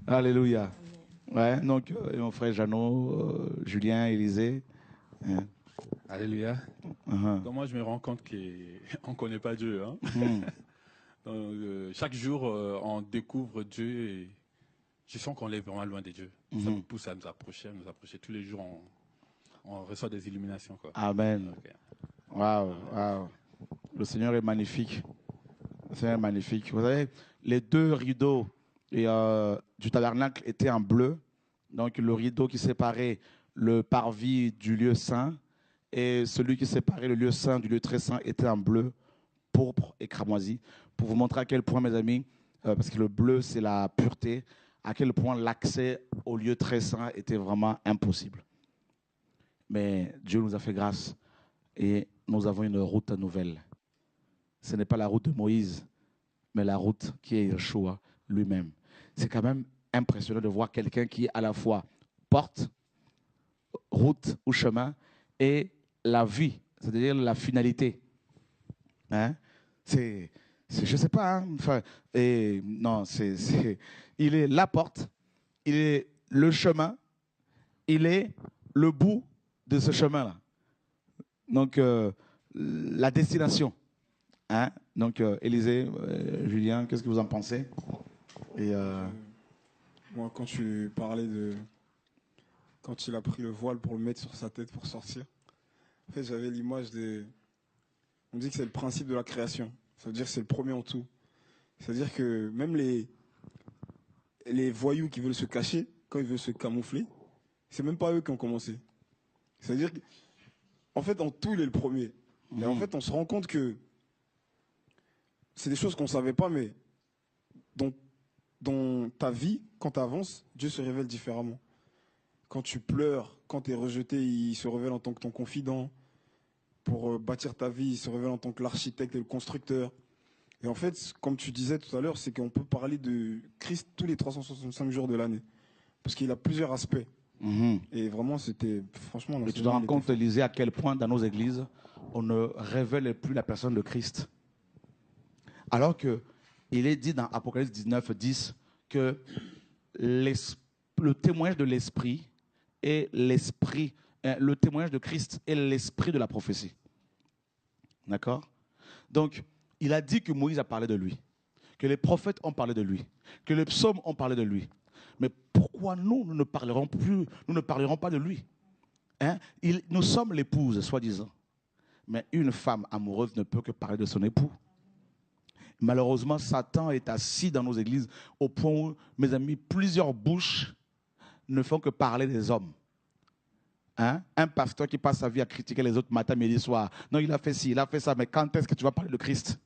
Alléluia. Ouais, donc, mon frère Jeannot, Julien, Élisée. Hein. Alléluia. Donc moi, je me rends compte qu'on ne connaît pas Dieu. Hein. Donc, chaque jour, on découvre Dieu et je sens qu'on est vraiment loin de Dieu. Ça nous pousse à nous approcher. Tous les jours, on reçoit des illuminations. Quoi. Amen. Okay. Waouh, waouh. Le Seigneur est magnifique. Le Seigneur est magnifique. Vous savez, les deux rideaux du tabernacle étaient en bleu. Donc, le rideau qui séparait le parvis du lieu saint et celui qui séparait le lieu saint du lieu très saint était en bleu, pourpre et cramoisi. Pour vous montrer à quel point, mes amis, parce que le bleu, c'est la pureté, à quel point l'accès au lieu très saint était vraiment impossible. Mais Dieu nous a fait grâce et nous avons une route nouvelle. Ce n'est pas la route de Moïse, mais la route qui est Yeshua lui-même. C'est quand même impressionnant de voir quelqu'un qui à la fois porte, route ou chemin et la vie, c'est-à-dire la finalité. Hein? Je ne sais pas. Hein? Enfin, non, il est la porte, il est le chemin, il est le bout de ce chemin-là. Donc, la destination. Hein? Donc, Élisée, Julien, qu'est-ce que vous en pensez? Moi, quand tu parlais quand il a pris le voile pour le mettre sur sa tête pour sortir, en fait, j'avais l'image on dit que c'est le principe de la création. Ça veut dire que c'est le premier en tout. C'est-à-dire que même les voyous qui veulent se cacher, quand ils veulent se camoufler, c'est même pas eux qui ont commencé. C'est-à-dire qu'en fait, en tout, il est le premier. Et en fait, on se rend compte que c'est des choses qu'on ne savait pas, mais dans ta vie, quand tu avances, Dieu se révèle différemment. Quand tu pleures, quand tu es rejeté, il se révèle en tant que ton confident. Pour bâtir ta vie, il se révèle en tant que l'architecte et le constructeur. Et en fait, comme tu disais tout à l'heure, c'est qu'on peut parler de Christ tous les 365 jours de l'année. Parce qu'il a plusieurs aspects. Et vraiment, c'était franchement... Et tu te rends compte, Élisée, à quel point dans nos églises, on ne révèle plus la personne de Christ. Alors qu'il est dit dans Apocalypse 19, 10 que le témoignage de l'Esprit est l'Esprit le témoignage de Christ est l'esprit de la prophétie. D'accord? Donc, il a dit que Moïse a parlé de lui, que les prophètes ont parlé de lui, que les psaumes ont parlé de lui. Mais pourquoi nous ne parlerons pas de lui? Hein? Nous sommes l'épouse, soi-disant. Mais une femme amoureuse ne peut que parler de son époux. Malheureusement, Satan est assis dans nos églises au point où, mes amis, plusieurs bouches ne font que parler des hommes. Hein? Un pasteur qui passe sa vie à critiquer les autres matin, midi, soir. Non, il a fait ci, il a fait ça, mais quand est-ce que tu vas parler de Christ?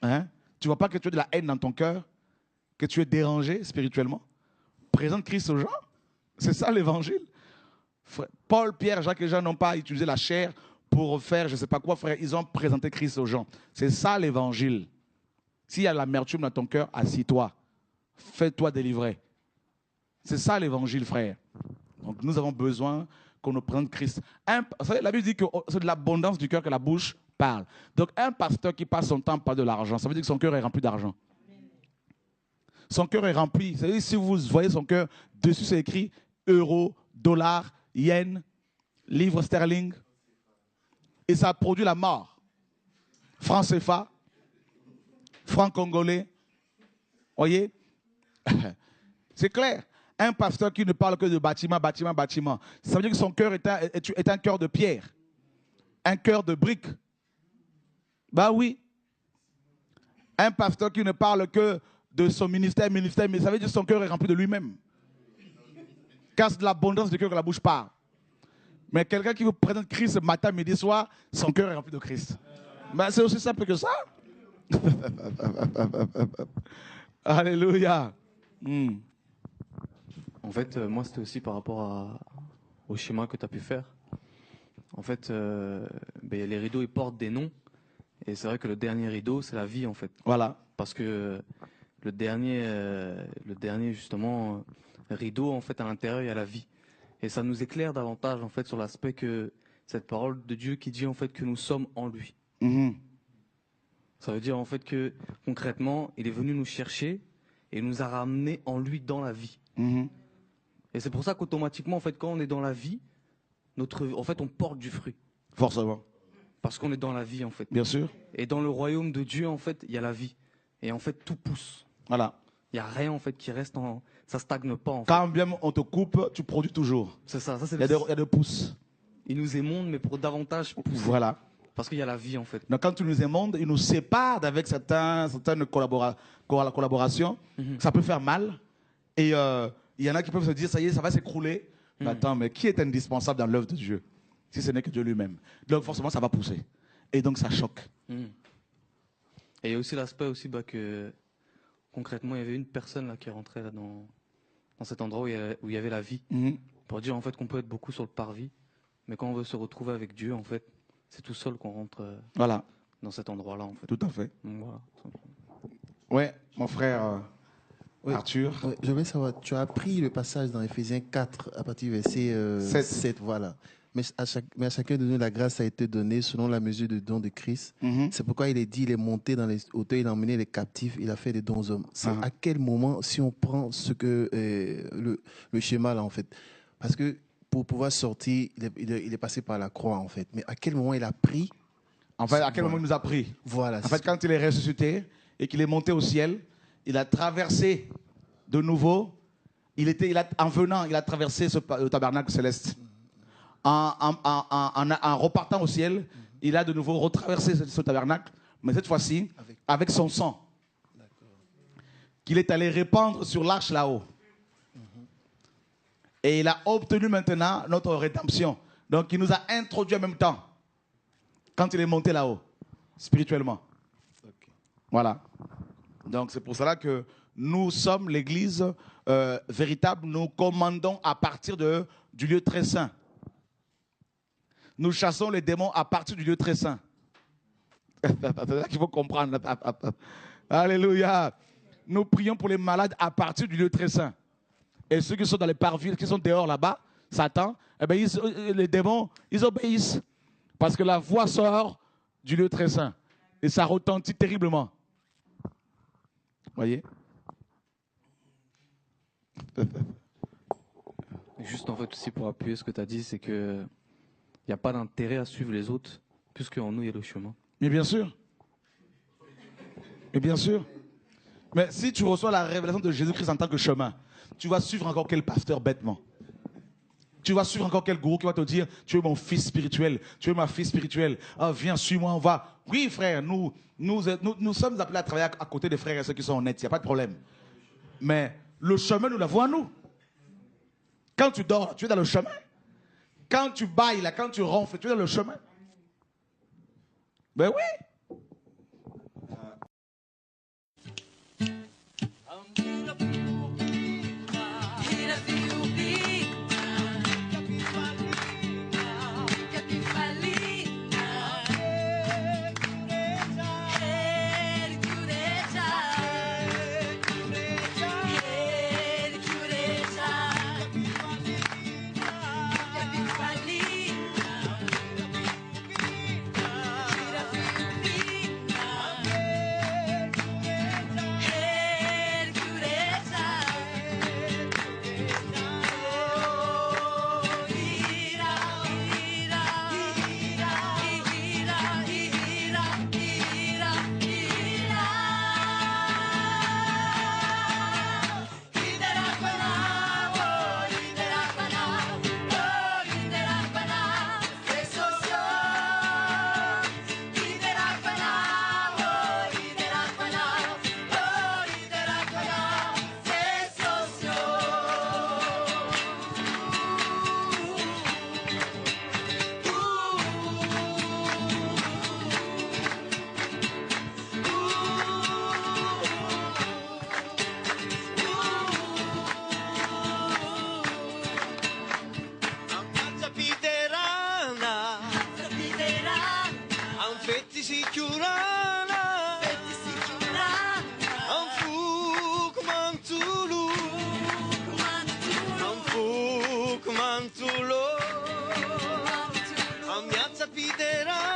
Hein? Tu ne vois pas que tu as de la haine dans ton cœur? Que tu es dérangé spirituellement? Présente Christ aux gens. C'est ça l'évangile. Paul, Pierre, Jacques et Jean n'ont pas utilisé la chair pour faire je ne sais pas quoi, frère. Ils ont présenté Christ aux gens. C'est ça l'évangile. S'il y a l'amertume dans ton cœur, assis-toi. Fais-toi délivrer. C'est ça l'évangile, frère. Donc nous avons besoin qu'on nous présente Christ. Vous savez, la Bible dit que c'est de l'abondance du cœur que la bouche parle. Donc un pasteur qui passe son temps par de l'argent, ça veut dire que son cœur est rempli d'argent. Son cœur est rempli. C'est-à-dire si vous voyez son cœur, dessus c'est écrit euro, dollar, yen, livre sterling. Et ça produit la mort. Franc CFA, franc congolais. Voyez? C'est clair. Un pasteur qui ne parle que de bâtiment, bâtiment, bâtiment. Ça veut dire que son cœur est un cœur de pierre. Un cœur de brique. Ben oui. Un pasteur qui ne parle que de son ministère, mais ça veut dire que son cœur est rempli de lui-même. Car c'est de l'abondance du cœur que la bouche parle. Mais quelqu'un qui vous présente Christ matin, midi, soir, son cœur est rempli de Christ. Ben, c'est aussi simple que ça. Alléluia. En fait, moi, c'était aussi par rapport au schéma que tu as pu faire. En fait, les rideaux, ils portent des noms. Et c'est vrai que le dernier rideau, c'est la vie, en fait. Voilà. Parce que le dernier justement, rideau, en fait, à l'intérieur, il y a la vie. Et ça nous éclaire davantage, en fait, sur l'aspect que cette parole de Dieu qui dit, en fait, que nous sommes en lui. Ça veut dire, en fait, que concrètement, il est venu nous chercher et il nous a ramenés en lui dans la vie. Et c'est pour ça qu'automatiquement, en fait, quand on est dans la vie, en fait, on porte du fruit. Forcément. Parce qu'on est dans la vie, en fait. Bien sûr. Et dans le royaume de Dieu, en fait, il y a la vie. Et en fait, tout pousse. Voilà. Il n'y a rien, en fait, qui reste ça stagne pas, en fait. Quand bien on te coupe, tu produis toujours. C'est ça. Il y a des pousses. Il nous émonde, mais pour davantage pousser. Voilà. Parce qu'il y a la vie, en fait. Donc, quand tu nous émondes, il nous sépare d'avec certaines collaborations. Ça peut faire mal. Et il y en a qui peuvent se dire, ça y est, ça va s'écrouler. Mais attends, mais qui est indispensable dans l'œuvre de Dieu? Si ce n'est que Dieu lui-même. Donc, forcément, ça va pousser. Et donc, ça choque. Et il y a aussi l'aspect aussi que, concrètement, il y avait une personne là, qui rentrait là, dans cet endroit où il y avait la vie. Pour dire, en fait, qu'on peut être beaucoup sur le parvis. Mais quand on veut se retrouver avec Dieu, en fait, c'est tout seul qu'on rentre dans cet endroit-là, en fait. Tout à fait. Donc, voilà. Ouais, mon frère Arthur. Ouais, je voulais savoir, tu as appris le passage dans Éphésiens 4, à partir du verset 7, voilà. Mais à chacun de nous, la grâce a été donnée selon la mesure du don de Christ. C'est pourquoi il est dit, il est monté dans les hauteurs, il a emmené les captifs, il a fait des dons aux hommes. C'est à quel moment, si on prend le schéma là, en fait, parce que pour pouvoir sortir, il est passé par la croix, en fait. Mais à quel moment il a pris? En fait, à quel moment il nous a pris? Voilà. En fait, quand il est ressuscité et qu'il est monté au ciel, il a traversé de nouveau. En venant, il a traversé le tabernacle céleste. En repartant au ciel, il a de nouveau retraversé ce tabernacle, mais cette fois-ci avec son sang, qu'il est allé répandre sur l'arche là-haut. Et il a obtenu maintenant notre rédemption. Donc il nous a introduits en même temps, quand il est monté là-haut, spirituellement. Voilà. Donc c'est pour cela que nous sommes l'église véritable. Nous commandons à partir du lieu très saint. Nous chassons les démons à partir du lieu très saint. C'est ça qu'il faut comprendre. Alléluia. Nous prions pour les malades à partir du lieu très saint. Et ceux qui sont dans les parvis, qui sont dehors là-bas, Satan, eh bien, les démons, ils obéissent. Parce que la voix sort du lieu très saint. Et ça retentit terriblement. Voyez? Juste en fait aussi pour appuyer ce que tu as dit, c'est que il n'y a pas d'intérêt à suivre les autres, puisqu'en nous il y a le chemin. Mais bien sûr. Mais bien sûr. Mais si tu reçois la révélation de Jésus-Christ en tant que chemin, tu vas suivre encore quel pasteur bêtement? Tu vas suivre encore quel gourou qui va te dire, tu es mon fils spirituel, tu es ma fille spirituelle, ah, viens, suis-moi, on va. Oui, frère, nous sommes appelés à travailler à côté des frères et ceux qui sont honnêtes, il n'y a pas de problème. Mais le chemin, nous l'avons à nous. Quand tu dors, tu es dans le chemin. Quand tu bailles, là, quand tu ronfles, tu es dans le chemin. Ben oui. Mantulo, a mia zapidera.